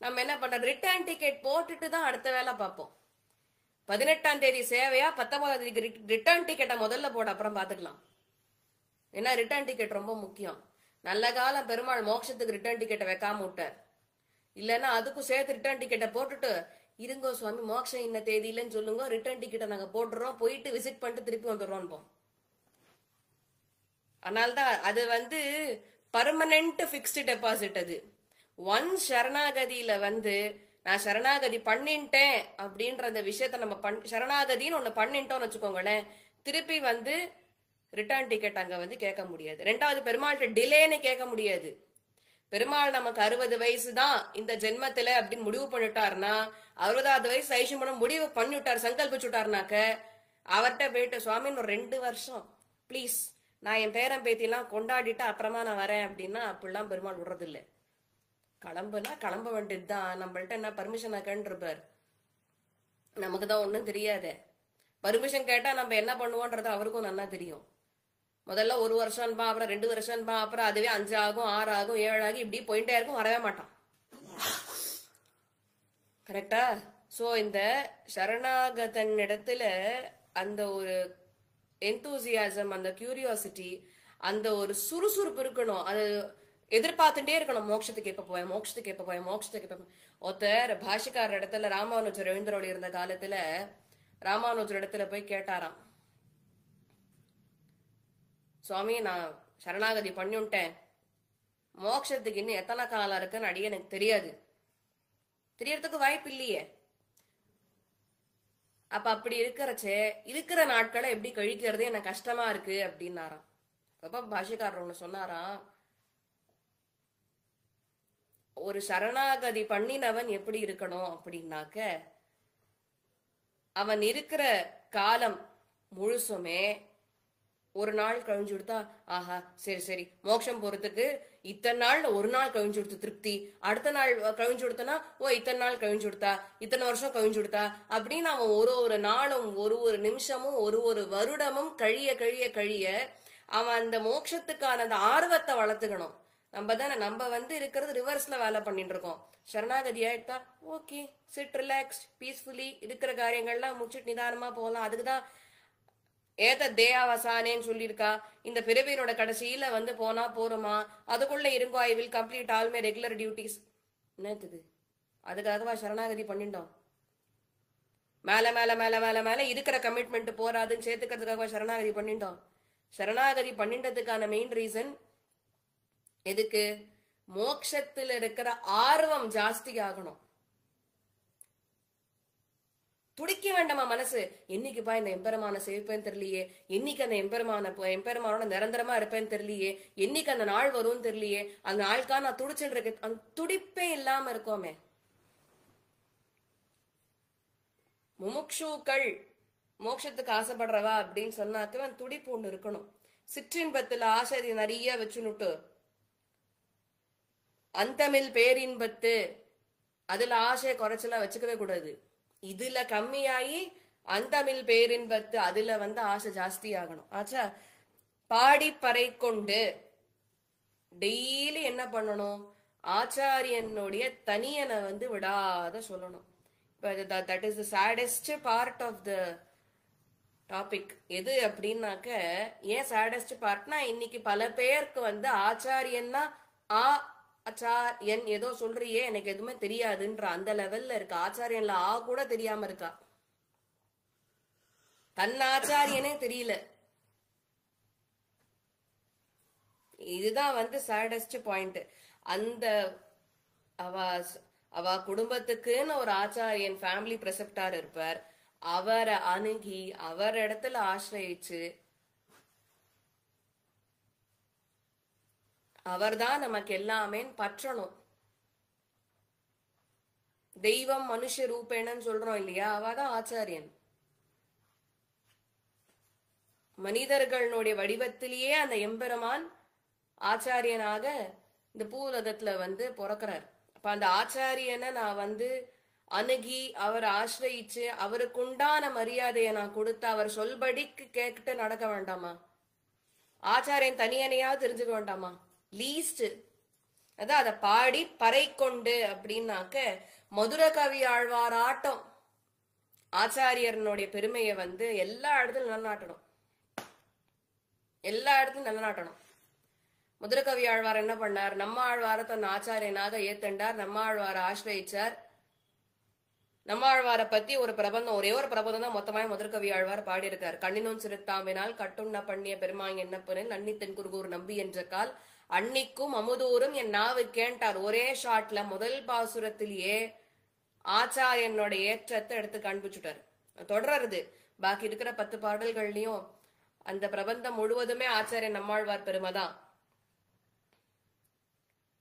நம்ம என்ன பண்றோம்? ரிட்டர்ன் டிக்கெட் போட்டுட்டு தான் அடுத்த வேலை பார்ப்போம். 18ஆம் தேதி சேவையா 19ஆம் தேதி ரிட்டர்ன் டிக்கெட்டை முதல்ல போட அப்புறம் பாத்துக்கலாம். ஏன்னா ரிட்டர்ன் டிக்கெட் ரொம்ப முக்கியம். நல்ல காலம் பெருமாள் மோட்சத்துக்கு ரிட்டர்ன் டிக்கெட்டை வைக்காம விட்டார். இல்லைன்னா அதுக்கும் சேர்த்து ரிட்டர்ன் டிக்கெட்டை போட்டுட்டு இருங்கோ சுவாமி மோட்சம் இன்ன தேதியிலன்னு சொல்லுங்க, ரிட்டர்ன் டிக்கெட்டை நாங்க போட்டுறோம், போயிட்டு விசிட் பண்ணிட்டு திருப்பி வந்துடுறோம். அதனால்தான் அது வந்து பர்மனன்ட் பிக்ஸ்டு டெபாசிட். அது சரணாகதியில வந்து நான் சரணாகதி பண்ணிட்டேன் அப்படின்ற அந்த விஷயத்த நம்ம சரணாகதின்னு ஒண்ணு பண்ணிட்டோம்னு வச்சுக்கோங்களேன், திருப்பி வந்து ரிட்டர்ன் டிக்கெட் அங்க வந்து கேட்க முடியாது. ரெண்டாவது, பெருமாள்கிட்ட டிலேன்னு கேட்க முடியாது. பெருமாள் நமக்கு 60 வயசு தான் இந்த ஜென்மத்துல அப்படின்னு முடிவு பண்ணிட்டாருன்னா, 60வது வயசு ஐஷுமணம் முடிவு பண்ணிவிட்டார், சங்கல்பிச்சுட்டாருனாக்க அவர்கிட்ட போயிட்டு சுவாமின்னு ஒரு 2 வருஷம் ப்ளீஸ் நான் என் பேரன் பேத்திலாம் கொண்டாடிட்டு அப்புறமா நான் வரேன் அப்படின்னா அப்படிலாம் பெருமாள் விடுறது இல்லை. கிளம்புனா கிளம்ப வேண்டியதுதான். நம்மள்ட்ட என்ன பர்மிஷன் கேட்டுருப்பார், நமக்கு தான் ஒன்றும் தெரியாது. பர்மிஷன் கேட்டா நம்ம என்ன பண்ணுவோன்றது அவருக்கும் நல்லா தெரியும். முதல்ல 1 வருஷம்பா, அப்புறம் 2 வருஷம்பா, அப்புறம் அதுவே 5 ஆகும், 6 ஆகும், 7 ஆகும், இப்படி போயிட்டே இருக்கும், வரவே மாட்டான். கரெக்டா? சோ இந்த சரணாகதன் இடத்துல அந்த ஒரு எந்தூசியாசம், அந்த கியூரியாசிட்டி, அந்த ஒரு சுறுசுறுப்பு இருக்கணும். அது எதிர்பார்த்துட்டே இருக்கணும். மோட்சத்துக்கு எப்ப போய், மோட்சத்துக்கு எப்ப போய், மோட்சத்துக்கு எப்ப. ஒருத்தர் பாஷிக்கார இடத்துல ராமானுஜர் எழுந்தரோடு இருந்த காலத்துல ராமானுஜர் இடத்துல போய் கேட்டாராம், சுவாமி நான் சரணாகதி பண்ணிவிட்டேன், மோட்சத்துக்கு இன்னும் எத்தனை காலம் இருக்குன்னு அடியே எனக்கு தெரியாது, தெரியறதுக்கு வாய்ப்பு இல்லையே. அப்ப அப்படி இருக்கிறச்சே இருக்கிற நாட்களை எப்படி கழிக்கிறது எனக்கு கஷ்டமா இருக்கு அப்படின்னாராம். அப்ப பாஷிக்காரர் ஒண்ணு சொன்னாராம், ஒரு சரணாகதி பண்ணினவன் எப்படி இருக்கணும் அப்படின்னாக்க, அவன் இருக்கிற காலம் முழுசுமே ஒரு நாள் கழிஞ்சு கொடுத்தா ஆஹா சரி சரி மோட்சம் போறதுக்கு இத்தனை நாள்ல ஒரு நாள் கழிஞ்சு கொடுத்து திருப்தி, அடுத்த நாள் கழிஞ்சு கொடுத்தனா ஓ இத்தனை நாள் கழிஞ்சு கொடுத்தா, இத்தனை வருஷம் கழிஞ்சு கொடுத்தா அப்படின்னு அவன் ஒரு நாளும் ஒரு நிமிஷமும் ஒரு வருடமும் கழிய கழிய கழிய அவன் அந்த மோட்சத்துக்கான அந்த ஆர்வத்தை வளர்த்துக்கணும். நம்ம வந்து இருக்கிறது ரிவர்ஸ்ல வேலை பண்ணிட்டு இருக்கோம். சரணாகதி ஆயிட்டா ஓகே சிட் ரிலாக்ஸ்ட் பீஸ்ஃபுல்லி இருக்கிற காரியங்கள்லாம் முடிச்சுட்டு நிதானமா போகலாம். அதுக்குதான் ஏத தேயாவசானேன்னு சொல்லியிருக்கா. இந்த பிறவியோட கடைசியில வந்து போனா போறோமா, அதுக்குள்ள இருங்கோ, I will complete all my regular duties. என்னத்துக்கு? அதுக்காகவா சரணாகதி பண்ணிட்டோம்? மேல மேல மேல மேல மேல இருக்கிற கமிட்மெண்ட் போராதுன்னு சேர்த்துக்கிறதுக்காகவா சரணாகதி பண்ணிட்டோம்? சரணாகதி பண்ணிட்டதுக்கான மெயின் ரீசன் எதுக்கு? மோட்சத்துல இருக்கிற ஆர்வம் ஜாஸ்தி ஆகணும். துடிக்க வேண்டாமா மனசு, என்னைக்குப்பா இந்த எம்பெருமான சேவிப்பேன்னு தெரியலையே, என்னைக்கு அந்த எம்பெருமானோட நிரந்தரமா இருப்பேன்னு தெரியலையே, என்னைக்கு அந்த நாள் வரும்னு தெரியலையே, அந்த நாளுக்கா நான் துடிச்சுட்டு இருக்கேன், அந்த துடிப்பே இல்லாம இருக்கோமே. முமுட்சுக்கள் மோட்சத்துக்கு ஆசைப்படுறவா அப்படின்னு சொன்னாக்க துடிப்பு ஒண்ணு இருக்கணும். சிற்றின்பத்துல ஆசை நிறைய வச்சுனுட்டு அந்தமில் பேரின்பத்து அதுல ஆசையை குறைச்சலா வச்சுக்கவே கூடாது. இதுல கம்மியாயி அந்தமில் பேரின்பத்து அதுல வந்து ஆசை ஜாஸ்தி ஆகணும். ஆச்சா? பாடி பறை கொண்டு டெய்லி என்ன பண்ணணும்? ஆச்சாரியனுடைய தனியனை வந்து விடாத சொல்லணும். That is the saddest part of the topic. எது அப்படின்னாக்க, ஏன் சேடஸ்ட் பார்ட்னா, இன்னைக்கு பல பேருக்கு வந்து ஆச்சாரியன்னா ஆச்சாரியன் ஏதோ சொல்றியே எனக்கு எதுவுமே தெரியாதுன்ற அந்த லெவல்ல இருக்கு. ஆச்சாரியன்ல கூட தெரியாம இருக்கா, தன் ஆச்சாரியனே தெரியல. இதுதான் வந்து சேடஸ்ட் பாயிண்ட். அந்த அவ குடும்பத்துக்குன்னு ஒரு ஆச்சாரியன் ஃபேமிலி பிரசெப்டார் இருப்பார், அவரை அணுகி அவர் இடத்துல ஆசிரியிச்சு அவர்தான் நமக்கு எல்லாமே பற்றணும். தெய்வம் மனுஷ ரூபேணன்னு சொல்றோம் இல்லையா, அவதான் ஆச்சாரியன். மனிதர்களுடைய வடிவத்திலேயே அந்த எம்பெருமான் ஆச்சாரியனாக இந்த பூலகத்துல வந்து பிறக்கிறார். அப்ப அந்த ஆச்சாரியனை நான் வந்து அணுகி அவர் ஆசிரியிச்சு அவருக்கு உண்டான மரியாதையை நான் கொடுத்து அவர் சொல்படிக்கு கேட்டு நடக்க வேண்டாமா? ஆச்சாரியன் தனியனையாவது தெரிஞ்சுக்க வேண்டாமா? லீஸ்ட் அதான் அதை பாடி பறை கொண்டு அப்படின்னாக்க, மதுர கவி ஆழ்வார் ஆட்டம் ஆச்சாரியனுடைய பெருமையை வந்து எல்லா இடத்துலயும் நிலநாட்டணும். எல்லா இடத்துலயும் நிலநாட்டணும். மதுர கவி ஆழ்வார் என்ன பண்ணார்? நம்ம ஆழ்வார தன் ஆச்சாரியனாக ஏத்தண்டார், நம்ம ஆழ்வார ஆசிரியிச்சார். நம்மாழ்வார பத்தி ஒரு பிரபந்தம், ஒரே ஒரு பிரபந்தம் தான் மொத்தமாய் மதுரகவி ஆழ்வார் பாடியிருக்கார். கண்ணினும் சிறுத்தாம்பினால் கட்டுண்ண பண்ணிய பெருமாங் என்னப்பனில் நன்னித்தன் குருகூர் நம்பி என்ற கால் அன்னிக்கும் அமுதூரும் என் நாவுக்கேன்ட்டார். ஒரே ஷாட்ல முதல் பாசுரத்திலேயே ஆச்சாரியனோட ஏற்றத்தை எடுத்து காண்பிச்சுட்டார். தொடர்றது பாக்கி இருக்கிற 10 பாடல்கள்லயும் அந்த பிரபந்தம் முழுவதுமே ஆச்சாரியன் நம்மாழ்வார் பெருமைதான்.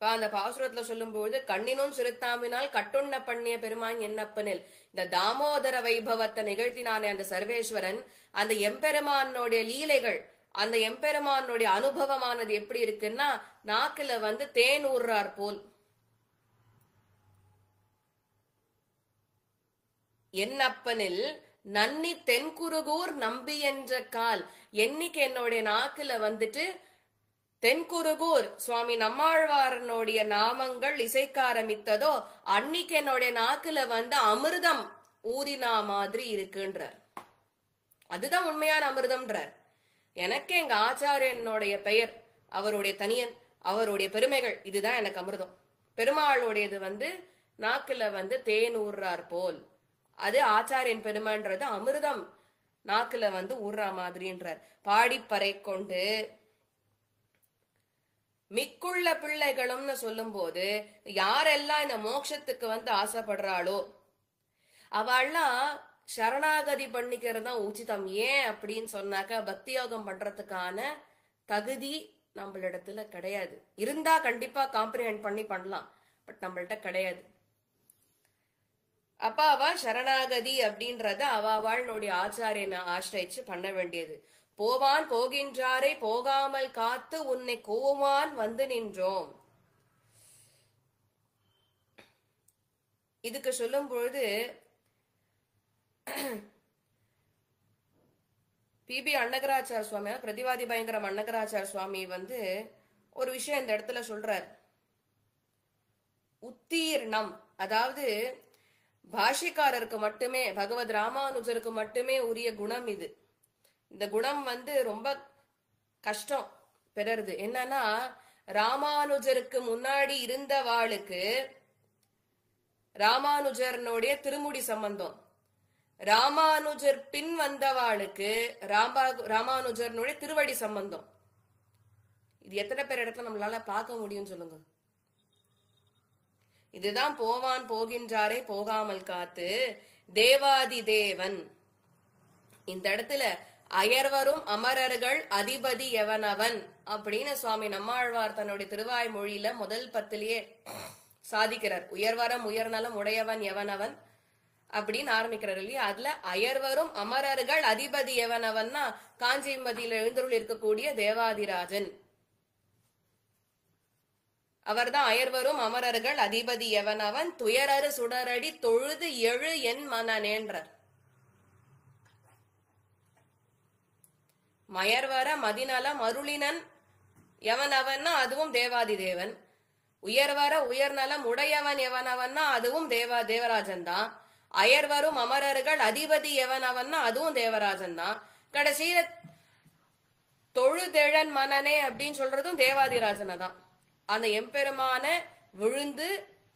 அந்த பாசுரத்துல சொல்லும்போது கண்ணினும் சிறுத்தாம்பினால் கட்டுண்ண பண்ணிய பெருமான் என்னப்பனில், இந்த தாமோதர வைபவத்தை நிகழ்த்தினானே அந்த சர்வேஸ்வரன், அந்த எம்பெருமானுடைய லீலைகள், அந்த எம்பெருமானுடைய அனுபவமானது எப்படி இருக்குன்னா நாக்குல தேன் ஊர்றார் போல். என்னப்பனில் நன்னி தென்குருகூர் நம்பி என்ற கால், என்னைக்கு என்னுடைய நாக்குல தென்குருகூர் சுவாமி நம்மாழ்வாரனுடைய நாமங்கள் இசைக்க ஆரம்பித்ததோ அன்னைக்கு என்னுடைய நாக்குல அமிர்தம் ஊறினா மாதிரி இருக்குன்றார். அதுதான் உண்மையான அமிர்தம்ன்றார். எனக்கு எங்க ஆச்சாரியனுடைய பெயர், அவருடைய தனியன், அவருடைய பெருமைகள், இதுதான் எனக்கு அமிர்தம். பெருமாளுடையது நாக்குல தேன் ஊர்றார் போல், அது ஆச்சாரியன் பெருமைன்றது அமிர்தம் நாக்குல ஊர்றா மாதிரின்றார். பாடிப்பறை கொண்டு மிக்குள்ள பிள்ளைகளும்னு சொல்லும் போது யாரெல்லாம் இந்த மோட்சத்துக்கு ஆசைப்படுறாளோ அவள்லாம் சரணாகதி பண்ணிக்கிறது தான் உச்சிதம். ஏன் அப்படின்னு சொன்னாக்க பக்தி யோகம் பண்றதுக்கான தகுதி நம்மளிடத்துல கிடையாது. இருந்தா கண்டிப்பா காம்ப்ரிஹெண்ட் பண்ணி பண்ணலாம், பட் நம்மள்ட்ட கிடையாது. அப்ப அவ சரணாகதி அப்படின்றத அவளுடைய ஆச்சாரியனை ஆசிரிச்சு பண்ண வேண்டியது. போவான் போகின்றாரை போகாமல் காத்து உன்னை கோவான் நின்றோம். இதுக்கு சொல்லும் பொழுது பிபி அன்னகராச்சார சுவாமி, பிரதிவாதி பயங்கரம் அன்னகராச்சார சுவாமி ஒரு விஷயம் இந்த இடத்துல சொல்றார். உத்தீர்ணம், அதாவது பாஷிக்காரருக்கு மட்டுமே, பகவத் ராமானுஜருக்கு மட்டுமே உரிய குணம் இது. இந்த குணம் ரொம்ப கஷ்டம் பெறறது. என்னன்னா ராமானுஜருக்கு முன்னாடி இருந்தவாளுக்கு ராமானுஜரனுடைய திருமுடி சம்பந்தம், ராமானுஜர் பின் வந்தவாளுக்கு ராமானுஜரனுடைய திருவடி சம்பந்தம். இது எத்தனை பேர் இடத்துல நம்மளால பார்க்க முடியும் சொல்லுங்க? இதுதான் போவான் போகின்றாரே போகாமல் காத்து தேவாதி தேவன். இந்த இடத்துல அயர்வரும் அமரர்கள் அதிபதி எவனவன் அப்படின்னு சுவாமி நம்மாழ்வார் தன்னுடைய திருவாய் மொழியில முதல் 10லயே சாதிக்கிறார். உயர்வரம் உயர்நலம் உடையவன் எவனவன் அப்படின்னு ஆரம்பிக்கிறார் இல்லையா? அதுல அயர்வரும் அமரர்கள் அதிபதி எவனவன்னா காஞ்சிமதியில எழுந்தருள் இருக்கக்கூடிய தேவாதிராஜன். அவர்தான் அயர்வரும் அமரர்கள் அதிபதி எவனவன் துயரறு சுடரடி தொழுது எழு என் மனநேன்றார். மயர்வர மதிநலம் அருளினன் எவனவன்னா அதுவும் தேவாதி தேவன். உயர்வர உயர்நலம் உடையவன் எவனவன்னா அதுவும் தேவராஜன் தான். அயர்வரும் அமரர்கள் அதிபதி எவனவன்னா அதுவும் தேவராஜன் தான். கடைசியில தொழுதெழன் மனனே அப்படின்னு சொல்றதும் தேவாதிராஜனை தான். அந்த எம்பெருமான விழுந்து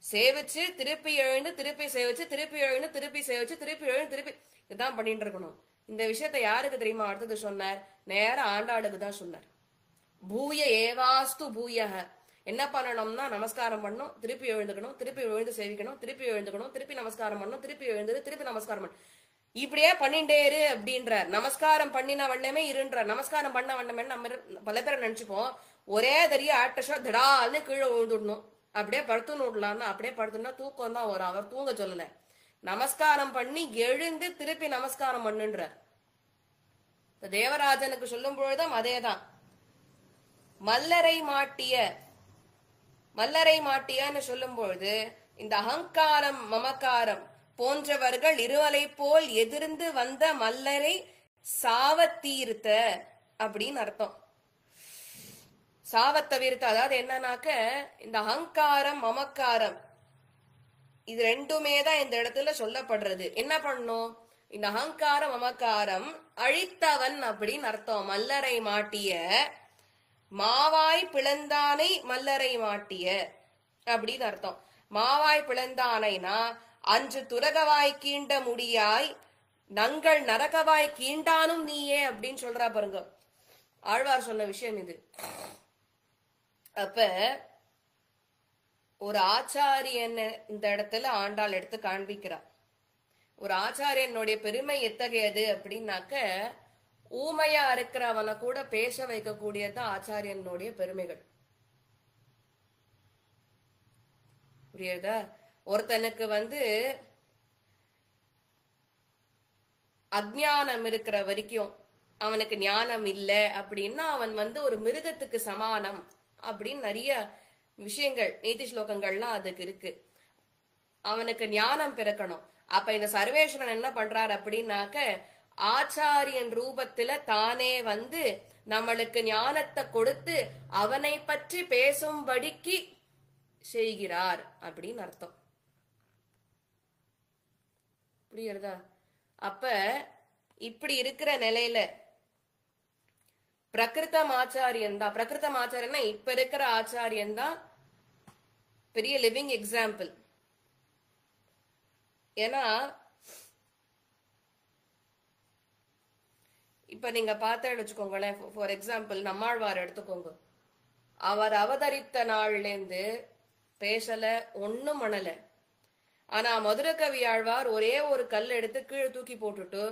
சேவிச்சு திருப்பி எழுந்து திருப்பி சேவிச்சு திருப்பி எழுந்து திருப்பி சேவிச்சு திருப்பி எழுந்து திருப்பி இதுதான் பண்ணிட்டு இருக்கணும். இந்த விஷயத்த யாருக்கு தெரியுமா அடுத்தது சொன்னார்? நேர ஆண்டாளுக்கு தான் சொன்னார். பூய ஏவாஸ்து பூயக. என்ன பண்ணணும்னா நமஸ்காரம் பண்ணணும், திருப்பி எழுந்துக்கணும், திருப்பி எழுந்து சேவிக்கணும், திருப்பி எழுந்துக்கணும், திருப்பி நமஸ்காரம் பண்ணணும், திருப்பி எழுந்து திருப்பி நமஸ்காரம் பண்ணணும். இப்படியே பண்ணிட்டே இரு அப்படின்றார். நமஸ்காரம் பண்ணின வண்ணமே இருன்றார். நமஸ்காரம் பண்ண வண்ணமே நம்ம பல பேரை நினைச்சுப்போம் ஒரே தரிய ஆட்டஷா திடால்னு கீழே விழுந்துடணும், அப்படியே படுத்துன்னு விடலாம்னா அப்படியே படுத்துனா தூக்கம் தான் வரும். அவர் தூங்க சொல்லல, நமஸ்காரம் பண்ணி எழுந்து திருப்பி நமஸ்காரம் பண்ணுன்றார். தேவராஜனுக்கு சொல்லும் பொழுதும் அதேதான். மல்லரை மாட்டியன்னு சொல்லும் பொழுது இந்த அகங்காரம் மமக்காரம் போன்றவர்கள் இருவலை போல் எதிர்ந்து வந்த மல்லரை சாவத்தீர்த்த அப்படின்னு அர்த்தம். சாவத்தவிர்த்த அதாவது என்னன்னாக்க இந்த அகங்காரம் மமக்காரம் இது ரெண்டுமே தான் இந்த இடத்துல சொல்லப்படுறது. என்ன பண்ணும்? இந்த அகங்காரம் மமக்காரம் அழித்தவன் அப்படின்னு அர்த்தம். மல்லரை மாட்டிய மாவாய் பிளந்தானை மல்லரை மாட்டிய அப்படின்னு அர்த்தம். மாவாய் பிளந்தானைனா அன்று துரகவாய் கீண்ட முடியாய் நங்கள் நரகவாய் கீண்டானும் நீயே அப்படின்னு சொல்றா பாருங்க. ஆழ்வார் சொன்ன விஷயம் இது. அப்ப ஒரு ஆச்சாரியன் இந்த இடத்துல ஆண்டாள் எடுத்து காண்பிக்கிறார். ஒரு ஆச்சாரியனுடைய பெருமை எத்தகையது அப்படின்னாக்க, ஊமையா இருக்கிறவனை கூட பேச வைக்கக்கூடியதான் ஆச்சாரியனுடைய பெருமைகள். புரியுதா? ஒருத்தனுக்கு அஜ்ஞானம் இருக்கிற வரைக்கும் அவனுக்கு ஞானம் இல்ல அப்படின்னா அவன் ஒரு மிருகத்துக்கு சமானம் அப்படின்னு நிறைய விஷயங்கள் நீதி ஸ்லோகங்கள்லாம் அதுக்கு இருக்கு. அவனுக்கு ஞானம் பிறக்கணும். அப்ப இந்த சர்வேஸ்வரன் என்ன பண்றார் அப்படின்னாக்க, ஆச்சாரியன் ரூபத்துல தானே நம்மளுக்கு ஞானத்தை கொடுத்து அவனை பற்றி பேசும்படிக்கு செய்கிறார் அப்படின்னு அர்த்தம். புரியுறதா? அப்ப இப்படி இருக்கிற நிலையில பிரகிருதம் ஆச்சாரியன் தான். பிரகிருதம் ஆச்சாரியன்னா இப்ப இருக்கிற ஆச்சாரியன் தான் பெரிய லிவிங் எக்ஸாம்பிள். ஏன்னா இப்ப நீங்க பார்த்தா வச்சுக்கோங்களேன், ஃபார் எக்ஸாம்பிள் நம்மாழ்வார் எடுத்துக்கோங்க. அவர் அவதரித்த நாள்ல இருந்து பேசல, ஒண்ணும் பண்ணல. ஆனா மதுரகவி ஆழ்வார் ஒரே ஒரு கல் எடுத்து கீழே தூக்கி போட்டுட்டு,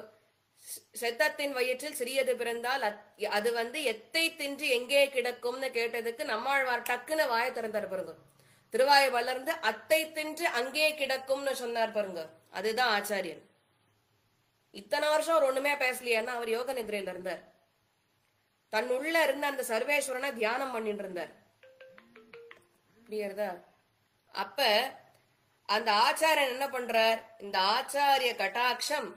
செத்தத்தின் வயிற்றில் சிறியது பிறந்தால் அது எத்தை தின்று எங்கே கிடக்கும்னு கேட்டதுக்கு நம்மாழ்வார் டக்குன்னு வாயை திறந்தார் பாருங்க. திருவாயை வளர்ந்து அத்தை தின்று அங்கே கிடக்கும்னு சொன்னார் பாருங்க. அதுதான் ஆச்சாரியன். இத்தனை வருஷம் அவர் ஒண்ணுமே பேசலையான்னா அவர் யோக நிதிரையில இருந்தார். தன்னுள்ள இருந்த அந்த சர்வேஸ்வரனை தியானம் பண்ணிட்டு இருந்தார். புரியுறதா? அப்ப அந்த ஆச்சாரியன் என்ன பண்றார்? இந்த ஆச்சாரிய கட்டாட்சம்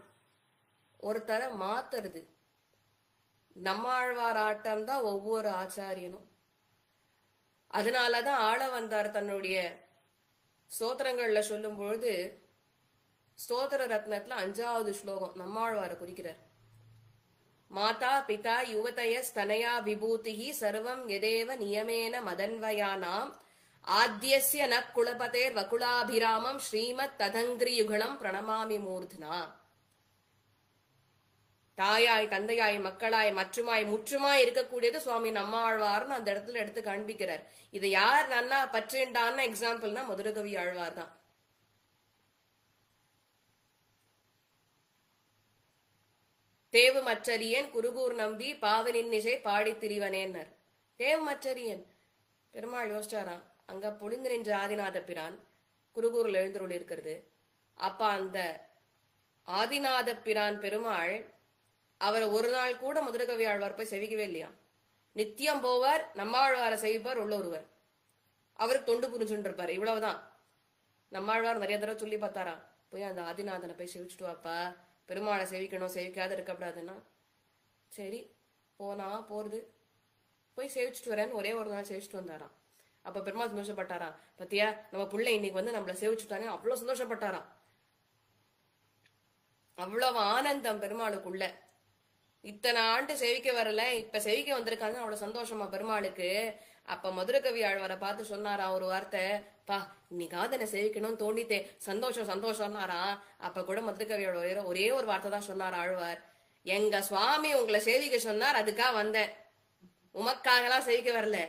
ஒருத்தரை மாத்துறது. நம்மாழ்வார் ஆட்டம் தான் ஒவ்வொரு ஆச்சாரியனும். அதனாலதான் ஆள வந்தார் தன்னுடைய ஸ்தோத்திரங்கள்ல சொல்லும் பொழுது, ஸ்தோத்திர ரத்னத்துல 5வது ஸ்லோகம் நம்மாழ்வார குறிக்கிறார். மாதா பிதா யுவதய ஸ்தனயா விபூதிஹி சர்வம் எதேவ நியமேன மதன்வயானாம் ஆத்யஸ்ய ந குலபதேர் வகுலாபிராமம் ஸ்ரீமத் ததங்கிரி யுகலம் பிரணமாமி மூர்த்னா. தாயாய் தந்தையாய் மக்களாய் மற்றுமாய் முற்றுமாய் இருக்கக்கூடியது சுவாமி நம்மாழ்வார்னு அந்த இடத்துல எடுத்து காண்பிக்கிறார். இது யார் நன்னா பற்றிண்டான்னு எக்ஸாம்பிள்னா மதுரகவி ஆழ்வார் தான். தேவு மற்றரியன் குருகூர் நம்பி பாவனின் இசை பாடி திரிவனேன்னர். தேவு மற்றரியன் பெருமாள் யோசிச்சாராம், அங்க பொழிந்து நின்ற ஆதிநாத பிரான் குருகூர்ல எழுந்தருள் இருக்கிறது. அப்ப அந்த ஆதிநாத பிரான் பெருமாள் அவர் ஒரு நாள் கூட மதுரகவி ஆழ்வார் போய் செவிக்கவே இல்லையா. நித்தியம் போவார், நம்மாழ்வார செய்வார், உள்ள ஒருவர் அவருக்கு தொண்டு புரிஞ்சுட்டு இருப்பாரு. இவ்வளவுதான். நம்மாழ்வார் நிறைய தடவை சொல்லி பார்த்தாரா, போய் அந்த ஆதிநாதனை போய் செவிச்சுட்டு வாப்பா, பெருமாளை சேவிக்கணும், சேவிக்காத இருக்கக்கூடாதுன்னா. சரி போனா போறது, போய் சேவிச்சுட்டு வரேன்னு ஒரே ஒரு நாள் சேவிச்சுட்டு வந்தாராம். அப்ப பெருமாள் சந்தோஷப்பட்டாராம். பத்தியா நம்ம பிள்ளை இன்னைக்கு நம்மள சேவிச்சுட்டானே, அவ்வளவு சந்தோஷப்பட்டாராம். அவ்வளவு ஆனந்தம் பெருமாளுக்குள்ள. இத்தனை ஆண்டு சேவிக்க வரல, இப்ப சேவிக்க வந்திருக்காங்க, அவ்வளவு சந்தோஷமா பெருமாளுக்கு. அப்ப மதுரகவி ஆழ்வாரை பார்த்து சொன்னாரா ஒரு வார்த்தை, பா இன்னைக்காவது என்ன சேவிக்கணும்னு தோண்டித்தே, சந்தோஷம் சந்தோஷம்னாரா. அப்ப கூட மதுரகவியோட ஒரே ஒரு வார்த்தை தான் சொன்னார் ஆழ்வார், எங்க சுவாமி உங்களை சேவிக்க சொன்னார், அதுக்காக வந்தேன், உமக்காக எல்லாம் சேவிக்க வரல,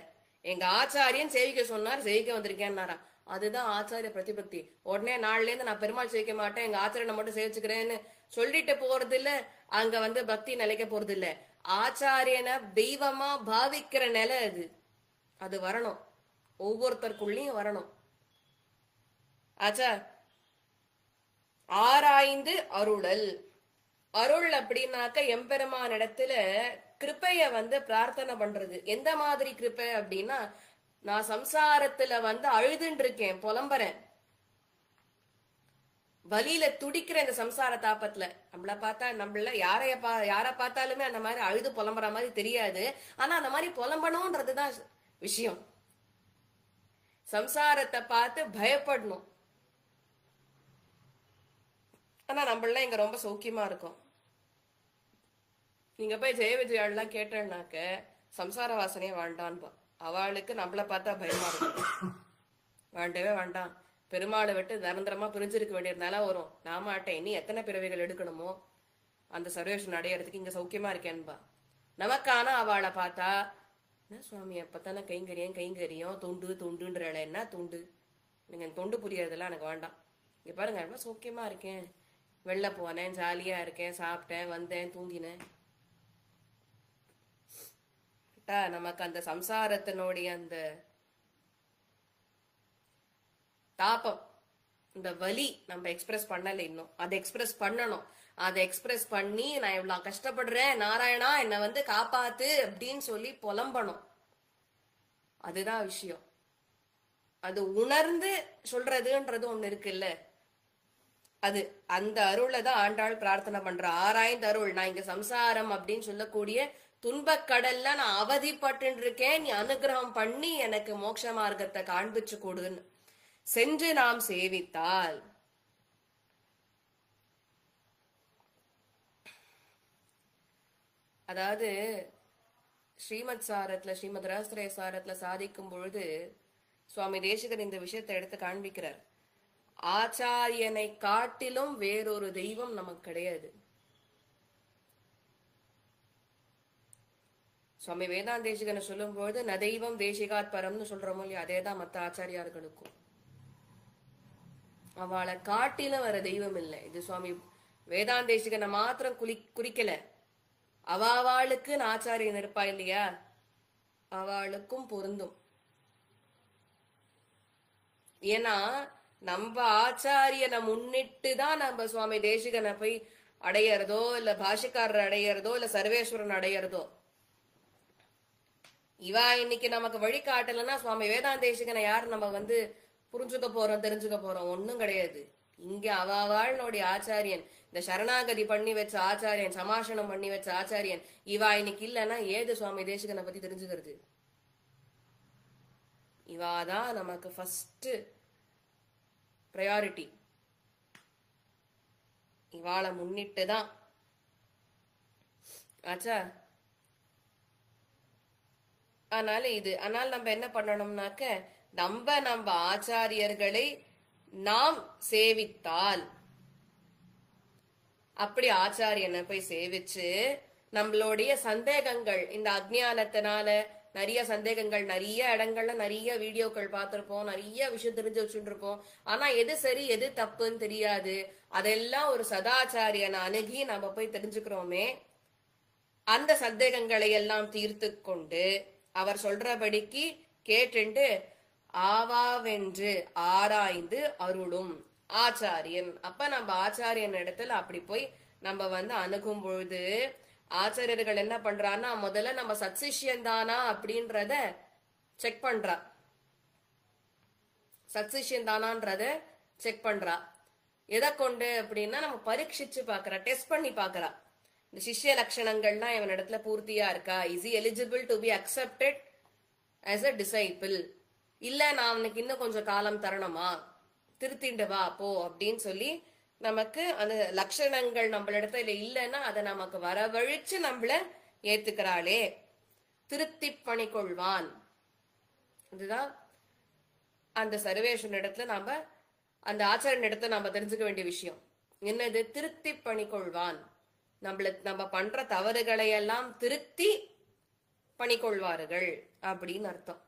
எங்க ஆச்சாரியன் சேவிக்க சொன்னார், சேவிக்க வந்திருக்கேன்னாரா. அதுதான் ஆச்சாரிய பிரதிபக்தி. உடனே நாள்ல இருந்து நான் பெருமாள் சேவிக்க மாட்டேன், எங்க ஆச்சாரியனை மட்டும் சேவிச்சுக்கிறேன்னு சொல்லிட்டு போறது இல்ல, அங்க பக்தி நிலைக்க போறது இல்ல. ஆச்சாரியனை தெய்வமா பாவிக்கிற நிலை அது, அது வரணும், ஒவ்வொருத்தருக்குள்ளயும் வரணும். ஆச்சா. ஆராய்ந்து அருளல். அருள் அப்படின்னாக்க எம்பெருமான் இடத்துல கிருப்பைய பிரார்த்தனை பண்றது. எந்த மாதிரி கிருப்பை அப்படின்னா, நான் சம்சாரத்துல அழுதுன்னு இருக்கேன், புலம்புறேன், வலியில துடிக்கிற இந்த சம்சார தாபத்துல. நம்மள பார்த்தா நம்மள யார பார்த்தாலுமே அந்த மாதிரி அழுது புலம்புற மாதிரி தெரியாது. ஆனா அந்த மாதிரி புலம்பணும்ன்றதுதான் விஷயம். சம்சாரத்தை பார்த்து பயப்படணும். ஆனா நம்மள இங்க ரொம்ப சௌக்கியமா இருக்கும். நீங்க போய் ஜெய விஜயாள்லாம் கேட்டேன்னாக்க சம்சார வாசனையே வேண்டான்பா. அவளுக்கு நம்மள பார்த்தா பயமா இருக்கும், வேண்டவே வேண்டாம், பெருமாளை விட்டு நிரந்தரமா பிரிஞ்சிருக்க வேண்டியதுனால வரும், நான் மாட்டேன், இனி எத்தனை பிறவிகள் எடுக்கணுமோ அந்த சர்வேஷன் அடையறதுக்கு இங்க சௌக்கியமா இருக்கேன்பா. நமக்கான அவளை பார்த்தா என்ன சுவாமி அப்பத்தானே கைங்கரியம் தொண்டுன்ற என்ன தொண்டு? நீங்க தொண்டு புரியறதெல்லாம் எனக்கு வேண்டாம். இங்க பாருங்க, ரொம்ப சௌக்கியமா இருக்கேன், வெளில போனேன், ஜாலியா இருக்கேன், சாப்பிட்டேன், வந்தேன், தூங்கினேன். நமக்கு அந்த சம்சாரத்தினுடைய அந்த தாபம், இந்த வலி நம்ம எக்ஸ்பிரஸ் பண்ணல. இன்னும் அதை எக்ஸ்பிரஸ் பண்ணணும். அதை எக்ஸ்பிரஸ் பண்ணி நான் இவ்வளவு கஷ்டப்படுறேன், நாராயணா என்னை காப்பாத்து அப்படின்னு சொல்லி புலம்பணும். அதுதான் விஷயம். அது உணர்ந்து சொல்றதுன்றது ஒண்ணு இருக்குல்ல, அது அந்த அருளை தான் ஆண்டாள் பிரார்த்தனை பண்ற. ஆராய்ந்த அருள். நான் இங்க சம்சாரம் அப்படின்னு சொல்லக்கூடிய துன்பக்கடல்ல நான் அவதிப்பட்டு இருக்கேன், நீ அனுகிரகம் பண்ணி எனக்கு மோட்ச மார்க்கத்தை காண்பிச்சு கொடுன்னு சென்று நாம் சேவித்தால் அதாவது ஸ்ரீமத் சாரத்துல, ஸ்ரீமத் ரகசிய சாரத்துல சாதிக்கும் பொழுது சுவாமி தேசிகர் இந்த விஷயத்தை எடுத்து காண்பிக்கிறார். ஆச்சாரியனை காட்டிலும் வேறொரு தெய்வம் நமக்கு கிடையாது. சுவாமி வேதாந்த தேசிகனை சொல்லும் பொழுது ந தெய்வம் தேசிகாத் பரம்னு சொல்றோமோ இல்லையா, அதேதான் மத்த ஆச்சாரியார்களுக்கும். அவளை காட்டிலும் வேற தெய்வம் இல்லை. இது சுவாமி வேதாந்த தேசிகனை மாத்திரம் குறிக்கல, அவளுக்கு ஆச்சாரியன் இருப்பா இல்லையா, அவளுக்கும் பொருந்தும். ஏன்னா நம்ம ஆச்சாரியனை முன்னிட்டு தான் நம்ம சுவாமி தேசிகனை போய் அடையறதோ, இல்ல பாஷிக்காரர் அடையறதோ, இல்ல சர்வேஸ்வரன் அடையறதோ. இவா இன்னைக்கு நமக்கு வழிகாட்டலன்னா சுவாமி வேதாந்த தேசிகனை யார் நம்ம புரிஞ்சுக்க போறோம், தெரிஞ்சுக்க போறோம்? ஒன்னும் கிடையாது. இங்க அவளுடைய ஆச்சாரியன், இந்த சரணாகதி பண்ணி வச்ச ஆச்சாரியன், சமாசனம் பண்ணி வச்ச ஆச்சாரியன் இவா இன்னைக்கு இல்லைன்னா ஏது சுவாமி தேசிகனை பத்தி தெரிஞ்சுக்கிறது? இவாதான் நமக்கு ஃபர்ஸ்ட் பிரையாரிட்டி. இவாளை முன்னிட்டுதான் ஆச்சா. அதனால நம்ம என்ன பண்ணணும்னாக்க, நம்ம ஆச்சாரியர்களை நாம் சேவித்தால், அப்படி ஆச்சாரியனை போய் சேவிச்சு நம்மளுடைய சந்தேகங்கள், இந்த அஜ்ஞானத்தினால நிறைய சந்தேகங்கள், நிறைய இடங்கள்ல நிறைய வீடியோக்கள் பார்த்திருப்போம், நிறைய விஷயம் தெரிஞ்சு வச்சுட்டு இருப்போம். ஆனா எது சரி எது தப்புன்னு தெரியாது. அதெல்லாம் ஒரு சதாச்சாரியனை அணுகி நம்ம போய் தெரிஞ்சுக்கிறோமே, அந்த சந்தேகங்களை எல்லாம் தீர்த்து கொண்டு அவர் சொல்றபடிக்கு கேட்டுண்டு ஆவாவென்று ஆராய்ந்து அருளும் ஆச்சாரியன். அப்ப நம்ம ஆச்சாரியன் இடத்துல அப்படி போய் நம்ம அணுகும் பொழுது ஆச்சாரியர்கள் என்ன பண்றான்னா, முதல்ல நம்ம சத்சிஷ்யன் தானா அப்படின்றத செக் பண்றா. சத்சிஷ்யன் தானான்றத செக் பண்றா. எதை கொண்டு அப்படின்னா, நம்ம பரீட்சிச்சு பாக்குறா, டெஸ்ட் பண்ணி பாக்குறா. இந்த சிஷ்ய லட்சணங்கள்லாம் இவன் இடத்துல பூர்த்தியா இருக்கா? Is he eligible to be accepted as a disciple? இல்ல நான் அவனுக்கு இன்னும் கொஞ்சம் காலம் தரணுமா, திருத்திண்டு வா போ அப்படின்னு சொல்லி நமக்கு அந்த லட்சணங்கள் நம்மளிடத்துல இல்லைன்னா அதை நமக்கு வரவழிச்சு நம்மள ஏத்துக்கிறாளே, திருத்தி பணிக்கொள்வான். இதுதான் அந்த சர்வேஸ்வரன் இடத்துல நாம, அந்த ஆச்சாரியன் இடத்துல நாம தெரிஞ்சுக்க வேண்டிய விஷயம் என்னது? திருத்தி பணிக்கொள்வான். நம்ம பண்ற தவறுகளை எல்லாம் திருத்தி பணிக்கொள்வார்கள் அப்படின்னு அர்த்தம்.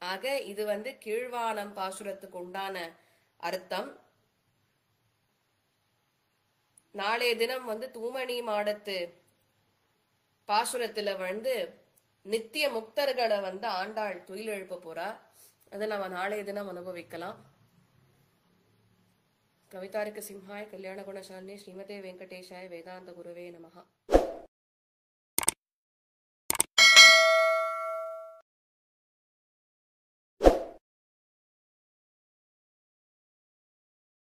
ஆக இது கீழ்வானம் பாசுரத்துக்கு உண்டான அர்த்தம். நாளைய தினம் தூமணி மாடத்து பாசுரத்துல நித்திய முக்தர்களை ஆண்டாள் துயில் எழுப்ப போறா. அதை நம்ம நாளைய தினம் அனுபவிக்கலாம். கவிதாரிக சிம்ஹாய கல்யாண குணசாலினி ஸ்ரீமதே வெங்கடேஷாய வேதாந்த குருவே நமஹ.